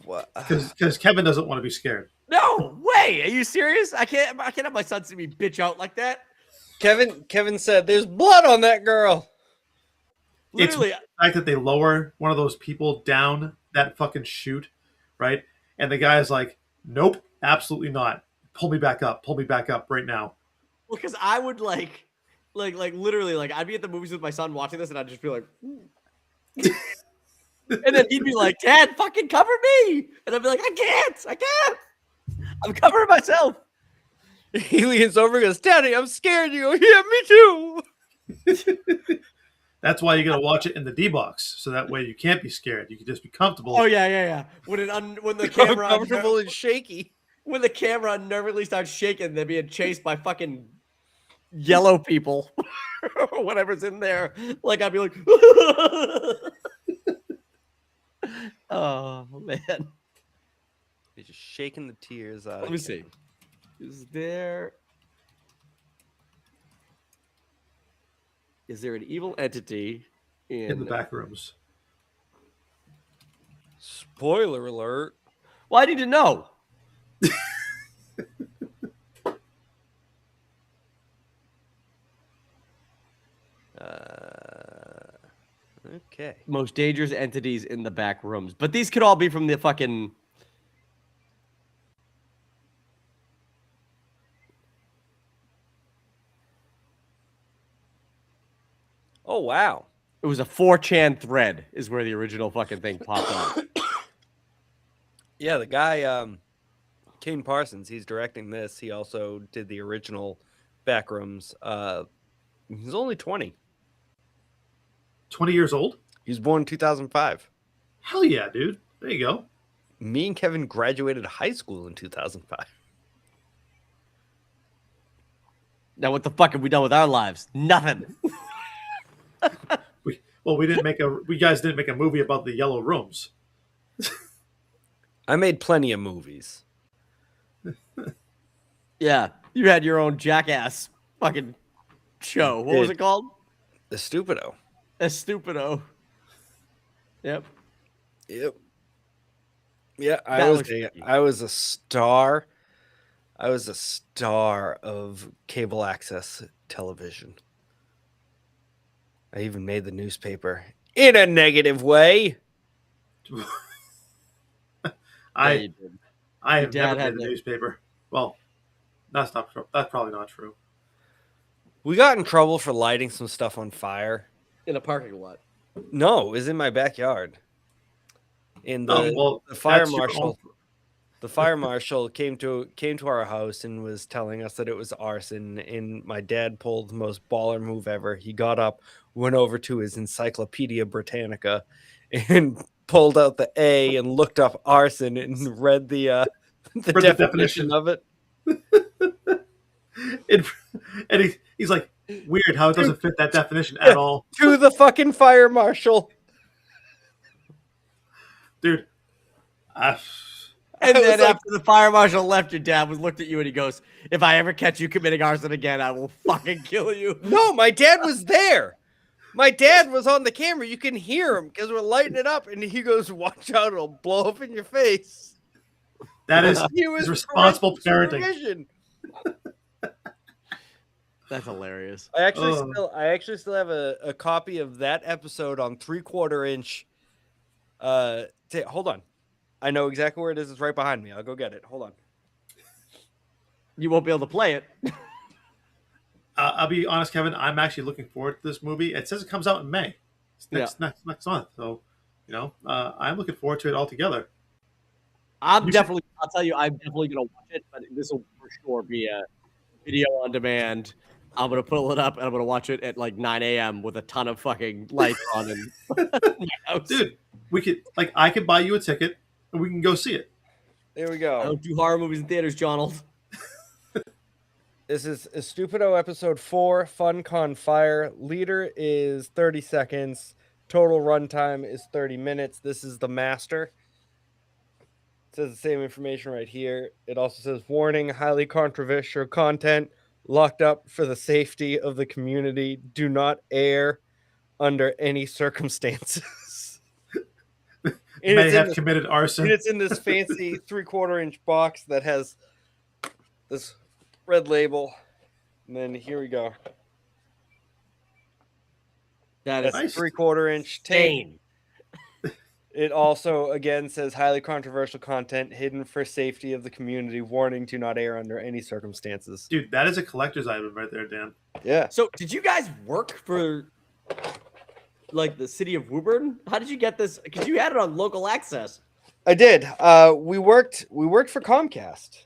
What? Because Kevin doesn't want to be scared. No way. Are you serious? I can't have my son see me bitch out like that. Kevin said, "There's blood on that girl." Literally, It's the fact that they lower one of those people down that fucking chute, right? And the guy's like, nope, absolutely not. Pull me back up right now. because I would like literally, like I'd be at the movies with my son watching this, and I'd just be like, and then he'd be like, "Dad, fucking cover me," and I'd be like, I can't. I'm covering myself. He leans over and goes, "Daddy, I'm scared." You go, "Yeah, me too." That's why you got to watch it in the D box, so that way you can't be scared. You can just be comfortable. Oh yeah. When the camera Uncomfortable and shaky. when the camera unnervingly starts shaking, they're being chased by fucking yellow people or whatever's in there. Like I'd be like, oh man. He's just shaking the tears out. Let me see. Is there an evil entity in the back rooms. Spoiler alert. Well, I need to know. Okay. Most dangerous entities in the back rooms. But these could all be from the fucking. Oh wow. It was a 4chan thread, is where the original fucking thing popped up. Yeah, the guy, Kane Parsons, he's directing this. He also did the original Backrooms. He's only 20. 20 years old? He was born in 2005. Hell yeah, dude. There you go. Me and Kevin graduated high school in 2005. Now, what the fuck have we done with our lives? Nothing. We guys didn't make a movie about the yellow rooms. I made plenty of movies. Yeah, you had your own jackass fucking show. What was it called? The Stupido. Estupido. Yep. Yep. Yeah, That I looks freaky. was a star. I was a star of cable access television. I even made the newspaper in a negative way. I have dad never had made the to- newspaper. Well, that's not true. That's probably not true. We got in trouble for lighting some stuff on fire. In a parking lot. No, it was in my backyard. And the fire that's your marshal. own- The fire marshal came to our house and was telling us that it was arson, and my dad pulled the most baller move ever. He got up, went over to his Encyclopedia Britannica, and pulled out the A and looked up arson and read the the definition definition. of it. And he's like, weird how it doesn't fit that definition at all. To the fucking fire marshal. Dude. And I then was like- after the fire marshal left, your dad looked at you and he goes, "If I ever catch you committing arson again, I will fucking kill you." No, my dad was there. My dad was on the camera. You can hear him because we're lighting it up, and he goes, "Watch out, it'll blow up in your face." That is He was responsible parental parenting. supervision. That's hilarious. I actually still have a copy of that episode on 3/4 inch. Hold on. I know exactly where it is. It's right behind me. I'll go get it. Hold on. You won't be able to play it. I'll be honest, Kevin. I'm actually looking forward to this movie. It says it comes out in May. It's next month. So, I'm looking forward to it altogether. I'll tell you, I'm definitely going to watch it, but this will for sure be a video on demand. I'm going to pull it up and I'm going to watch it at like 9 a.m. with a ton of fucking lights on. In my house. Dude, I could buy you a ticket and we can go see it. There we I go. don't do horror movies in theaters, Jonald. This is Stupido episode 4, Fun Con Fire. Leader is 30 seconds. Total runtime is 30 minutes. This is the master. It says the same information right here. It also says, warning, highly controversial content, locked up for the safety of the community. Do not air under any circumstances. May have committed arson. And it's in this fancy 3/4 inch box that has this red label. And then here we go. That is That's 3/4 inch tape. insane. It also, again, says highly controversial content hidden for safety of the community. Warning, do not air under any circumstances. Dude, that is a collector's item right there, Dan. Yeah. So, did you guys work for like the city of Woburn? How did you get this? Because you had it on local access. I did. We worked for Comcast.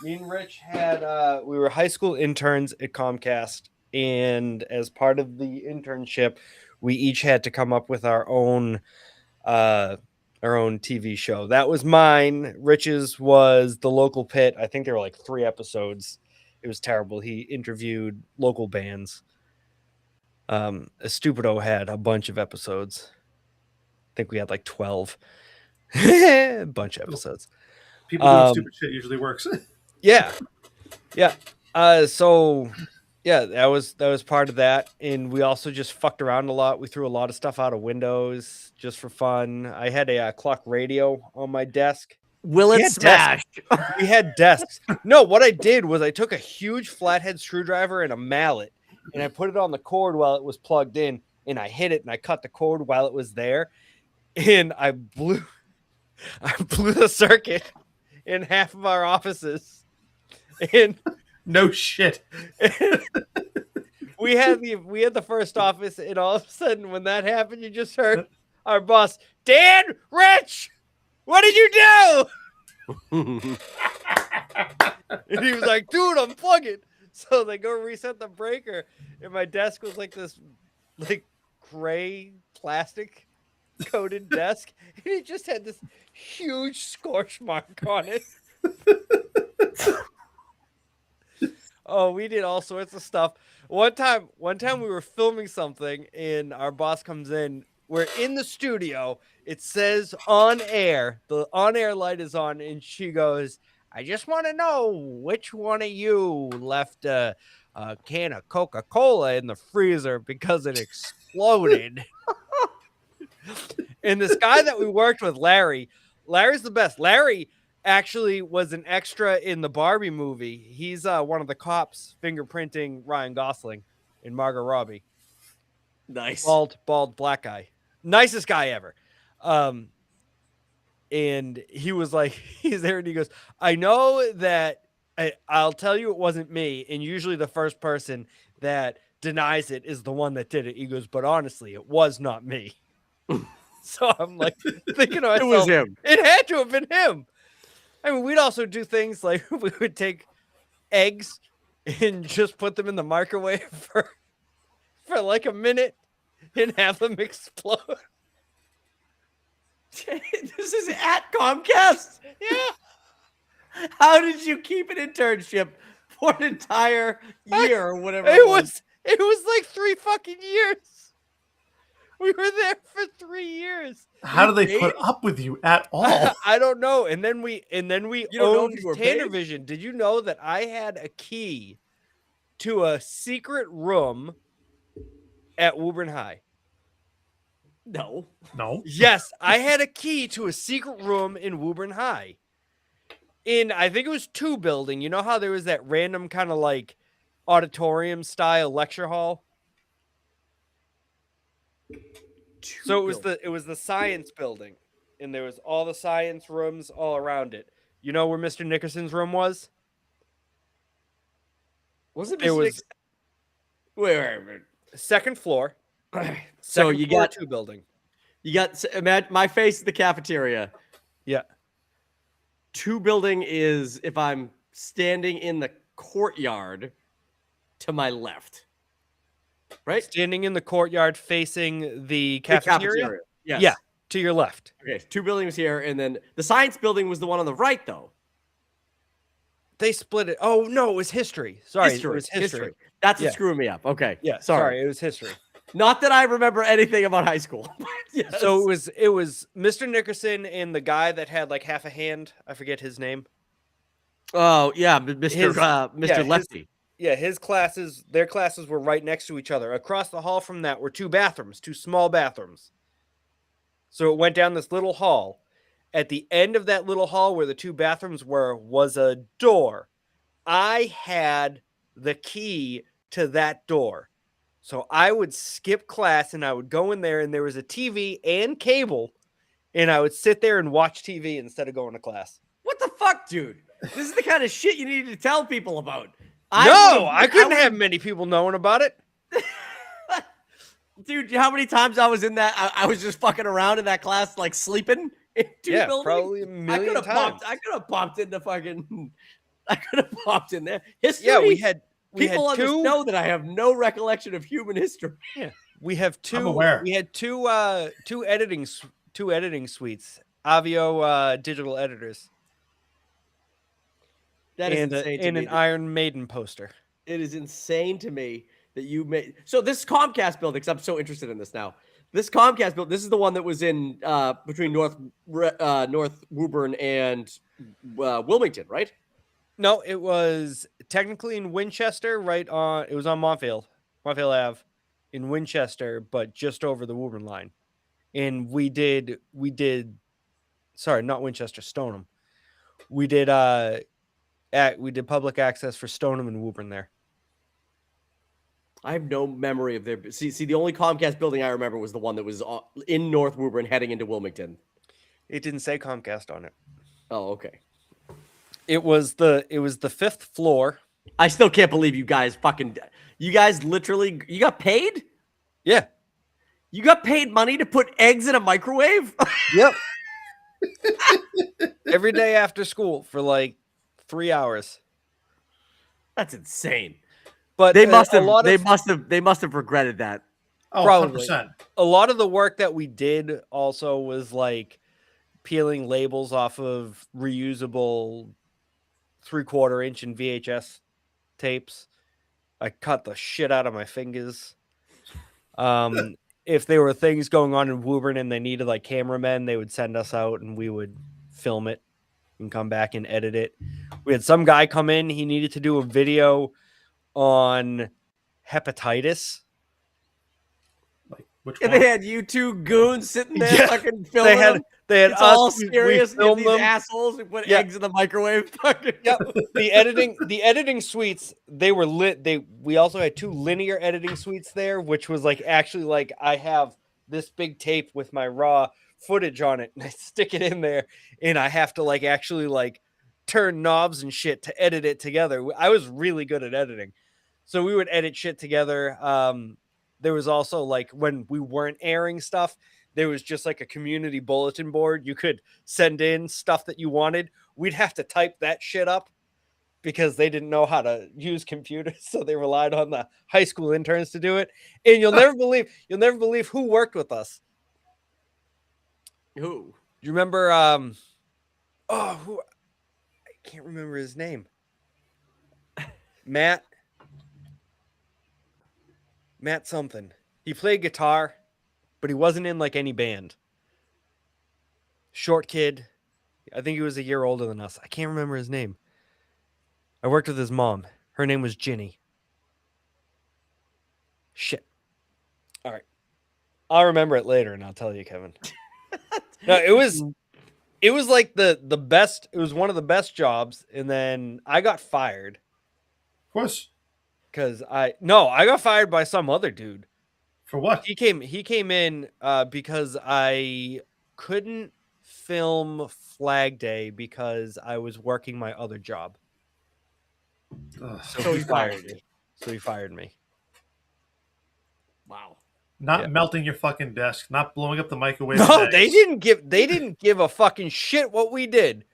Me and Rich had we were high school interns at Comcast, and as part of the internship, we each had to come up with our own TV show. That was mine. Rich's was The Local Pit. I think there were like 3 episodes. It was terrible. He interviewed local bands. Stupido had a bunch of episodes. I think we had like 12. A bunch of episodes. People doing stupid shit usually works. Yeah. So yeah, that was part of that. And we also just fucked around a lot. We threw a lot of stuff out of windows just for fun. I had a clock radio on my desk. Will it smash? We had desks. No, what I did was I took a huge flathead screwdriver and a mallet, and I put it on the cord while it was plugged in, and I hit it and I cut the cord while it was there, and I blew the circuit in half of our offices. And no shit. we had the first office, and all of a sudden when that happened, you just heard our boss, Dan, Rich, what did you do? And he was like, dude, unplug it. So they go reset the breaker, and my desk was like this gray plastic coated desk, and it just had this huge scorch mark on it. Oh, we did all sorts of stuff. One time we were filming something, and our boss comes in. We're in the studio. It says on air. The on-air light is on, and she goes, I just want to know which one of you left a can of Coca-Cola in the freezer because it exploded. And this guy that we worked with, Larry's the best. Larry actually was an extra in the Barbie movie. He's one of the cops fingerprinting Ryan Gosling and Margot Robbie. Nice. Bald black guy. Nicest guy ever. And he was like, he's there and he goes, I know that I'll tell you it wasn't me. And usually the first person that denies it is the one that did it. He goes, but honestly, it was not me. So I'm like thinking to It was myself, him. it had to have been him. I mean, we'd also do things like we would take eggs and just put them in the microwave for like a minute and have them explode. This is at Comcast. Yeah. How did you keep an internship for an entire year or whatever? It was like 3 fucking years. We were there for 3 years. How do they put up with you at all? I don't know. And then we You don't know if owned you were paid? Tannervision. Did you know that I had a key to a secret room at Woburn High? No. No. Yes, I had a key to a secret room in Woburn High. In, I think it was 2 building. You know how there was that random kind of like auditorium style lecture hall? So it was the science building, and there was all the science rooms all around it. You know where Mr. Nickerson's room was? Was it There Mr. was Nixon? Wait. second floor. So Second you floor, got 2 building. imagine my face at the cafeteria. Yeah. 2 building is if I'm standing in the courtyard to my left. Right? Standing in the courtyard facing the cafeteria? Yes. Yeah, to your left. Okay, 2 buildings here, and then the science building was the one on the right, though. They split it. Oh no, it was history. Sorry, it was history. That's Yeah. what's screwing me up. Okay. Yeah, Sorry. it was history. Not that I remember anything about high school. Yes. So it was Mr. Nickerson and the guy that had like half a hand. I forget his name. Oh yeah, Mr. Yeah, Lefty. His classes, their classes were right next to each other. Across the hall from that were 2 bathrooms, 2 small bathrooms. So it went down this little hall. At the end of that little hall where the 2 bathrooms were was a door. I had the key to that door. So I would skip class and I would go in there and there was a TV and cable and I would sit there and watch TV instead of going to class. What the fuck, dude? This is the kind of shit you need to tell people about. I couldn't have many people knowing about it. Dude, how many times I was in that? I was just fucking around in that class, like sleeping in 2 buildings. Probably a million times. I could have popped into fucking. I could have popped in there. History. Yeah, we had people on this two. know that I have no recollection of human history. Yeah, we have 2. I'm aware. We had two editing suites, Avio digital editors, That is and insane to and me. an Iron Maiden poster. It is insane to me that you made. So this Comcast building, because I'm so interested in this now. This Comcast building, this is the one that was in between North Woburn and Wilmington, right? No, it was technically in Winchester, right on. It was on Montvale Ave, in Winchester, but just over the Woburn line. And we did. Sorry, not Winchester, Stoneham. We did public access for Stoneham and Woburn there. I have no memory of their. See, the only Comcast building I remember was the one that was in North Woburn heading into Wilmington. It didn't say Comcast on it. Oh, okay. It was the 5th floor. I still can't believe you guys literally, you got paid? Yeah. You got paid money to put eggs in a microwave? Yep. Every day after school for like 3 hours. That's insane. But They must have regretted that. Oh, Probably. 100%. A lot of the work that we did also was like peeling labels off of reusable 3/4 inch and VHS tapes. I cut the shit out of my fingers. If there were things going on in Woburn and they needed like cameramen, they would send us out and we would film it and come back and edit it. We had some guy come in, he needed to do a video on hepatitis. Like, which And one? they had you 2 goons sitting there Yeah, fucking filming them. They had It's us, all we serious. filmed These them. assholes who put Yeah. eggs in the microwave. Fucking Yep. The editing suites, they were lit. We also had 2 linear editing suites there, which was like actually like I have this big tape with my raw footage on it and I stick it in there and I have to like actually like turn knobs and shit to edit it together. I was really good at editing. So we would edit shit together. There was also like when we weren't airing stuff, there was just like a community bulletin board. You could send in stuff that you wanted. We'd have to type that shit up because they didn't know how to use computers, so they relied on the high school interns to do it. And you'll never believe who worked with us. Who? You remember who, I can't remember his name. Matt something. He played guitar, but he wasn't in like any band. Short kid. I think he was a year older than us. I can't remember his name. I worked with his mom. Her name was Ginny. Shit. All right. I'll remember it later and I'll tell you, Kevin. No, it was like the best. It was one of the best jobs. And then I got fired. Of course. Because I got fired by some other dude. For what? He came in because I couldn't film Flag Day because I was working my other job. Ugh. So he fired me. So he fired me. Wow. Not melting your fucking desk, not blowing up the microwave. No, they didn't give a fucking shit what we did.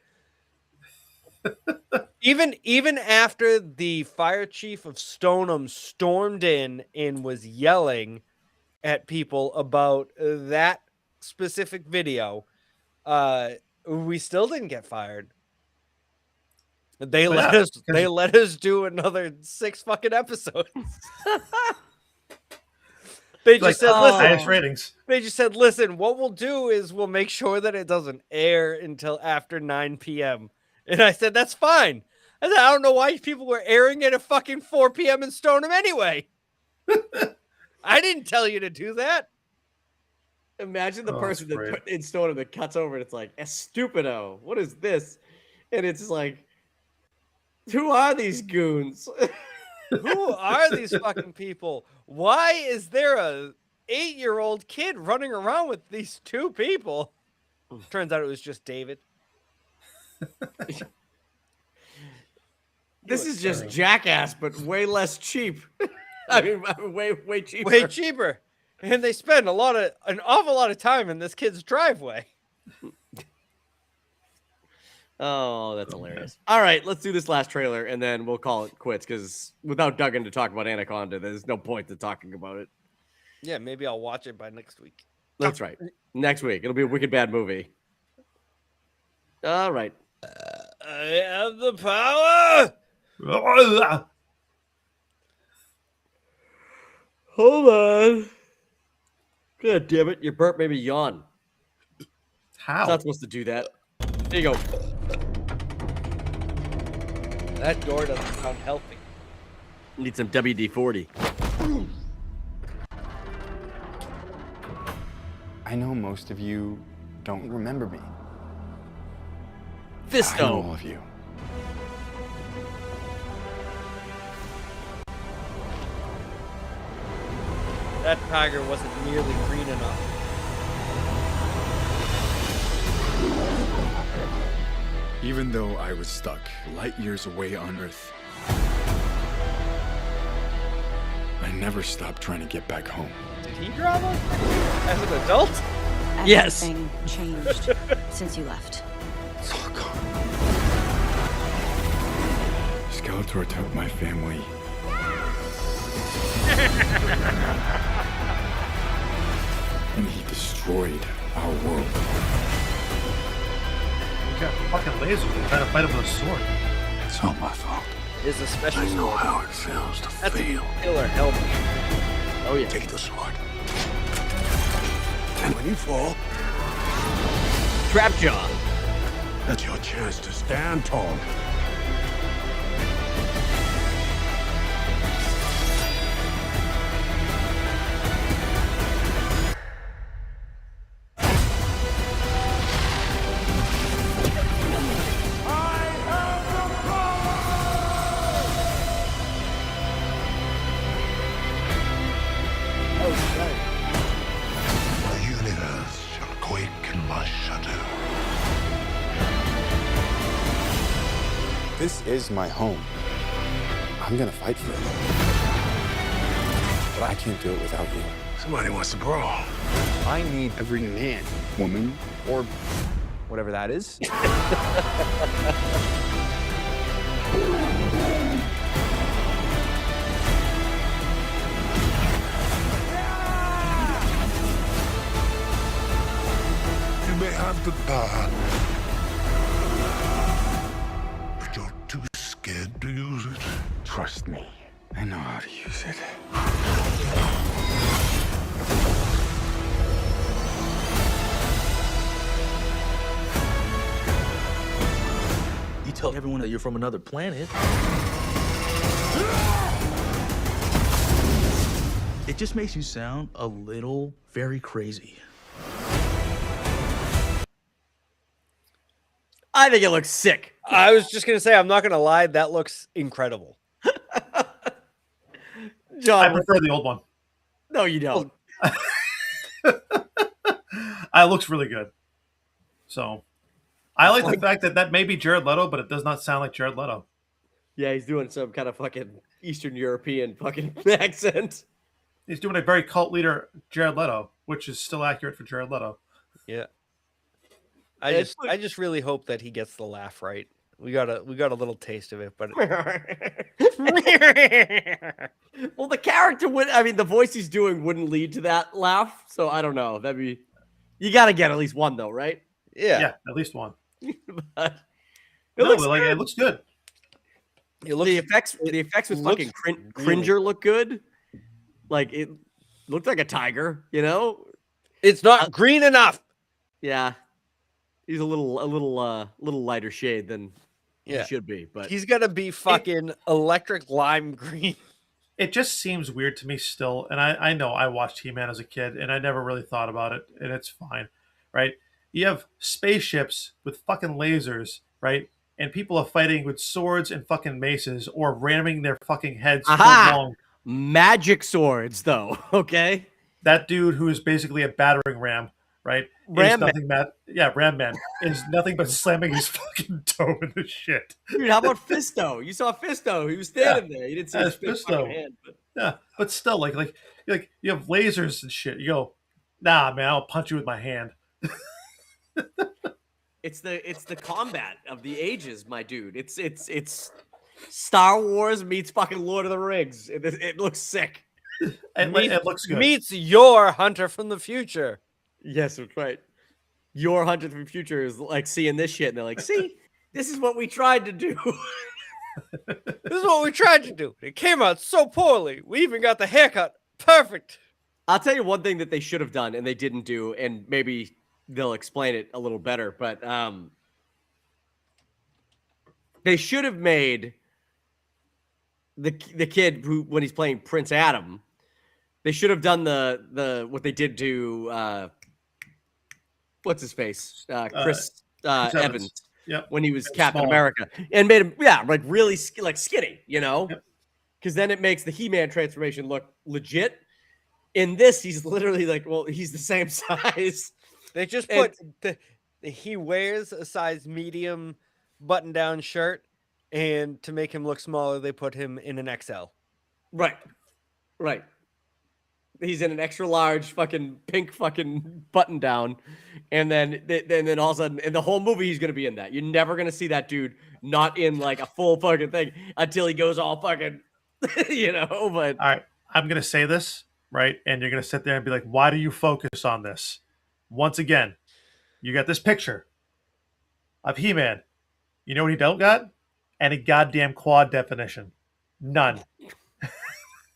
Even after the fire chief of Stoneham stormed in and was yelling at people about that specific video, we still didn't get fired. They let us do another 6 fucking episodes. They just said, listen, highest ratings. They just said, listen, what we'll do is we'll make sure that it doesn't air until after 9 p.m. And I said, that's fine. I said, I don't know why people were airing it at fucking 4 p.m. in Stoneham anyway. I didn't tell you to do that. Imagine the person that put in Stoneham that cuts over and it's like, estupido, what is this? And it's like, who are these goons? Who are these fucking people? Why is there a 8-year-old kid running around with these 2 people? Turns out it was just David. This is just Jackass, but way less cheap. I mean, way cheaper. Way cheaper. And they spend an awful lot of time in this kid's driveway. Oh, that's hilarious. All right, let's do this last trailer, and then we'll call it quits, because without Duggan to talk about Anaconda, there's no point to talking about it. Yeah, maybe I'll watch it by next week. That's right. Next week. It'll be a wicked bad movie. All right. I have the power! Hold on. God damn it. Your burp made me yawn. How? It's not supposed to do that. There you go. That door doesn't sound healthy. Need some WD-40. I know most of you don't remember me. Fisto. I know all of you. That tiger wasn't nearly green enough. Even though I was stuck light years away on Earth, I never stopped trying to get back home. Did he draw those as an adult? Yes. Everything changed since you left. It's all gone. Skeletor took my family. And he destroyed our world. You got fucking lasers and trying to fight him with a sword. It's all my fault. Is a special I know sword. how it feels to That's fail. a killer helmet. Oh, yeah. Take the sword. And when you fall, Trap Jaw. that's your chance to stand tall. The universe shall quake in my shadow. This is my home. I'm gonna fight for it. But I can't do it without you. Somebody wants to brawl. I need every man, woman, or whatever that is. You may have the power, but you're too scared to use it. Trust me, I know how to use it. You tell everyone that you're from another planet. It just makes you sound a little very crazy. I think it looks sick. I was just gonna say, I'm not gonna lie, that looks incredible. John, I prefer the old one. No, you don't. It looks really good. So, I like the fact that that may be Jared Leto, but it does not sound like Jared Leto. Yeah, he's doing some kind of fucking Eastern European fucking accent. He's doing a very cult leader, Jared Leto, which is still accurate for Jared Leto. Yeah. I just really hope that he gets the laugh right. We got a little taste of it, but well, the character would. I mean, the voice he's doing wouldn't lead to that laugh. So I don't know. That'd be. You got to get at least one though, right? Yeah, at least one. But It looks good. It looks, the effects with fucking Cringer look good. Like it looked like a tiger, you know. It's not green enough. Yeah, he's a little lighter shade than he should be, but he's gonna be fucking electric lime green. It just seems weird to me still, and I know I watched He-Man as a kid, and I never really thought about it, and it's fine, right? You have spaceships with fucking lasers, right? And people are fighting with swords and fucking maces or ramming their fucking heads so long. Magic swords, though, okay? That dude who is basically a battering ram, right? Ram Man. Ram Man is nothing but slamming his fucking toe in the shit. Dude, how about Fisto? You saw Fisto. He was standing there. You didn't see his big Fisto. fucking hand. But... Yeah, but still, like you have lasers and shit. You go, nah, man, I'll punch you with my hand. It's the combat of the ages, my dude. It's Star Wars meets fucking Lord of the Rings. It looks sick. It looks good. Meets your Hunter from the future. Yes, that's right. Your Hunter from the future is like seeing this shit, and they're like, "See, this is what we tried to do." This is what we tried to do. It came out so poorly. We even got the haircut perfect. I'll tell you one thing that they should have done and they didn't do, and maybe they'll explain it a little better, but they should have made the kid who, when he's playing Prince Adam, they should have done the what they did to what's his face, Chris Evans, when he was Captain America, and made him like really skinny, you know, because then it makes the He-Man transformation look legit. In this, he's literally he's the same size. They just put he wears a size medium button-down shirt, and to make him look smaller, they put him in an XL. Right. He's in an extra large fucking pink fucking button-down, and then all of a sudden, in the whole movie, he's gonna be in that. You're never gonna see that dude not in like a full fucking thing until he goes all fucking, you know. But all right, I'm gonna say this right, and you're gonna sit there and be like, "Why do you focus on this?" Once again, you got this picture of He-Man. You know what he don't got? Any goddamn quad definition. None.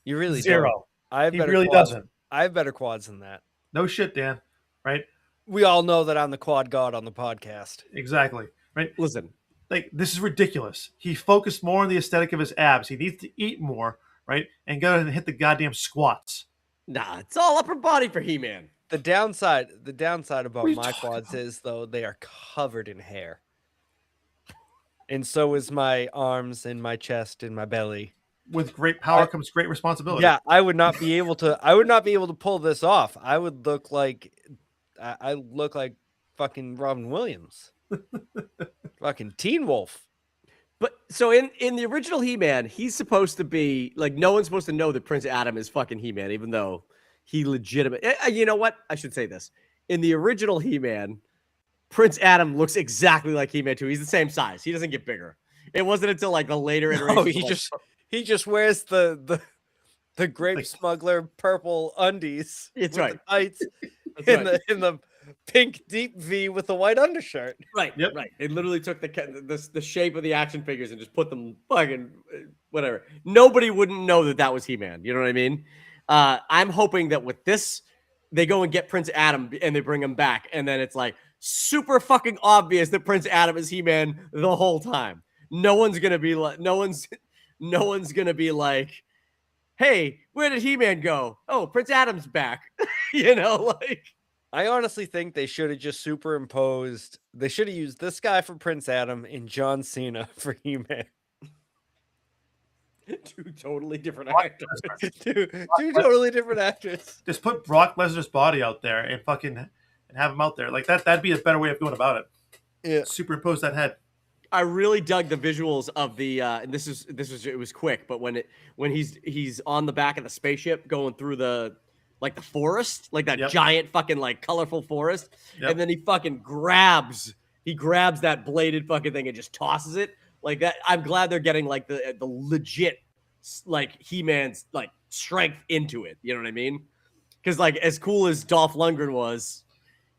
You really zero. He really doesn't. I have better quads than that. No shit, Dan. Right? We all know that I'm the quad god on the podcast. Exactly. Right? Listen. Like, this is ridiculous. He focused more on the aesthetic of his abs. He needs to eat more, right? And go ahead and hit the goddamn squats. Nah, it's all upper body for He-Man. The downside about my quads is, though, they are covered in hair. And so is my arms and my chest and my belly. With great power comes great responsibility. Yeah, I would not be able to pull this off. I would look like fucking Robin Williams. Fucking Teen Wolf. But so in the original He-Man, he's supposed to be like, no one's supposed to know that Prince Adam is fucking He-Man, even though he legitimately. You know what? I should say this. In the original He-Man, Prince Adam looks exactly like He-Man too. He's the same size. He doesn't get bigger. It wasn't until like the later Oh, iterations. he just wears the grape smuggler purple undies. It's with right. The tights That's right. in the pink deep V with the white undershirt. Right. Yep. Right. They literally took the shape of the action figures and just put them fucking whatever. Nobody wouldn't know that was He-Man. You know what I mean? I'm hoping that with this, they go and get Prince Adam and they bring him back, and then it's like super fucking obvious that Prince Adam is He-Man the whole time. No one's gonna be like, hey, where did He-Man go? Oh, Prince Adam's back. Like. I honestly think they should have just superimposed. They should have used this guy for Prince Adam and John Cena for He-Man. Two totally different actors. two totally different actors. Just put Brock Lesnar's body out there and have him out there like that. That'd be a better way of going about it. Yeah. Superimpose that head. I really dug the visuals of the and this was it was quick, but when he's on the back of the spaceship going through the forest, like that giant fucking like colorful forest, and then he fucking grabs that bladed fucking thing and just tosses it like that. I'm glad they're getting like the legit like He-Man's like strength into it. You know what I mean? Because like as cool as Dolph Lundgren was,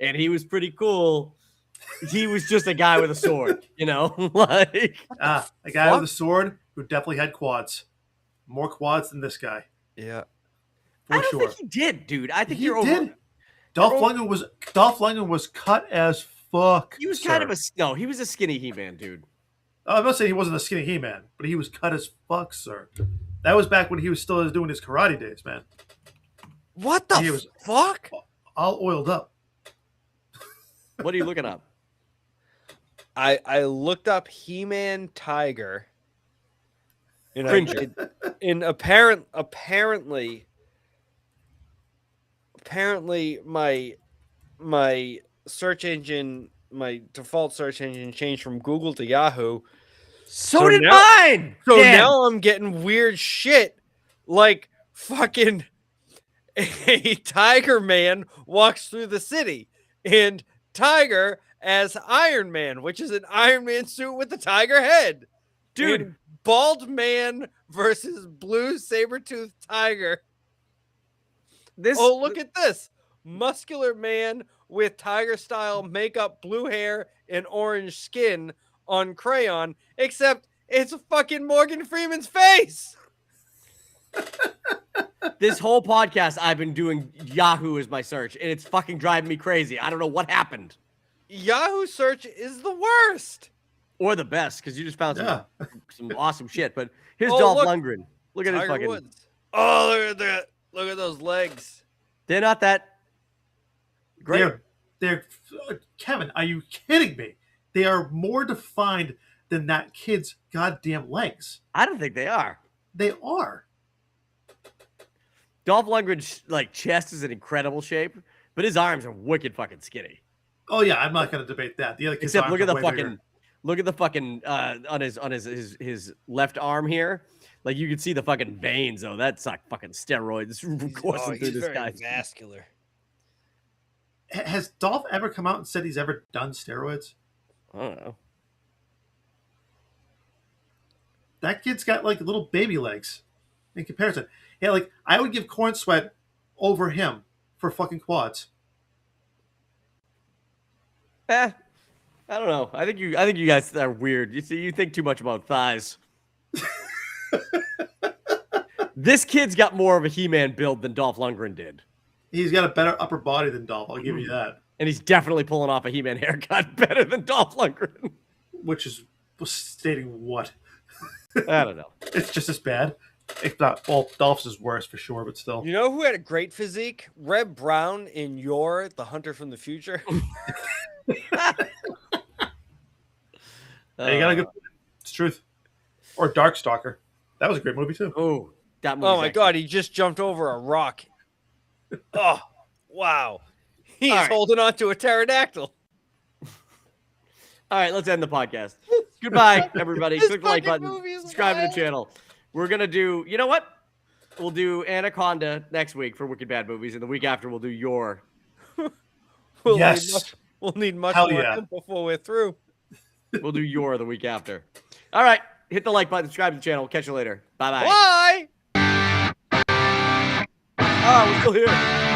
and he was pretty cool. He was just a guy with a sword, like a guy with a sword who definitely had quads, more quads than this guy. Yeah, for I don't sure. think he did, dude. I think he you're did. over. Dolph Lundgren was cut as fuck. He was kind of he was a skinny He-Man, dude. I'm not saying he wasn't a skinny He-Man, but he was cut as fuck, sir. That was back when he was still doing his karate days, man. What the fuck? All oiled up. What are you looking up? I looked up He-Man Tiger. And apparently my search engine, my default search engine changed from Google to Yahoo. So did mine. So now I'm getting weird shit like fucking a Tiger Man walks through the city and Tiger as Iron Man, which is an Iron Man suit with the tiger head. Dude, and bald man versus blue saber-toothed tiger. Look at this. Muscular man with tiger-style makeup, blue hair, and orange skin on crayon, except it's fucking Morgan Freeman's face. This whole podcast, I've been doing Yahoo as my search, and it's fucking driving me crazy. I don't know what happened. Yahoo search is the worst. Or the best, because you just found some awesome shit. But here's Dolph Lundgren. Look at his fucking... Woods. Oh, look at that. Look at those legs. They're not that great. They're Kevin, are you kidding me? They are more defined than that kid's goddamn legs. I don't think they are. They are. Dolph Lundgren's like chest is in incredible shape, but his arms are wicked fucking skinny. Oh yeah, I'm not going to debate that. The other kid's except arms look at are the way fucking bigger. look at the fucking on his left arm here. Like you can see the fucking veins though. That's like fucking steroids coursing through this guy's vascular. Has Dolph ever come out and said he's ever done steroids? I don't know. That kid's got like little baby legs in comparison. Yeah, like I would give Corn Sweat over him for fucking quads. I don't know. I think you guys are weird. You think too much about thighs. This kid's got more of a He-Man build than Dolph Lundgren did. He's got a better upper body than Dolph. I'll give you that. And he's definitely pulling off a He-Man haircut better than Dolph Lundgren. Which is stating what? I don't know. It's just as bad. If not, well, Dolph's is worse for sure, but still. You know who had a great physique? Reb Brown in The Hunter from the Future. You got a good. It's truth. Or Darkstalker. That was a great movie too. Oh, that movie. Oh my god, he just jumped over a rock. Oh, wow. He's holding on to a pterodactyl. All right, let's end the podcast. Goodbye, everybody. Click the like button. Subscribe to the channel. We're going to do, you know what? We'll do Anaconda next week for Wicked Bad Movies, and the week after we'll do Your. We'll Yes. need much Hell more yeah. help before we're through. We'll do Your the week after. All right. Hit the like button, subscribe to the channel. Catch you later. Bye-bye. Bye! Ah, we're still here.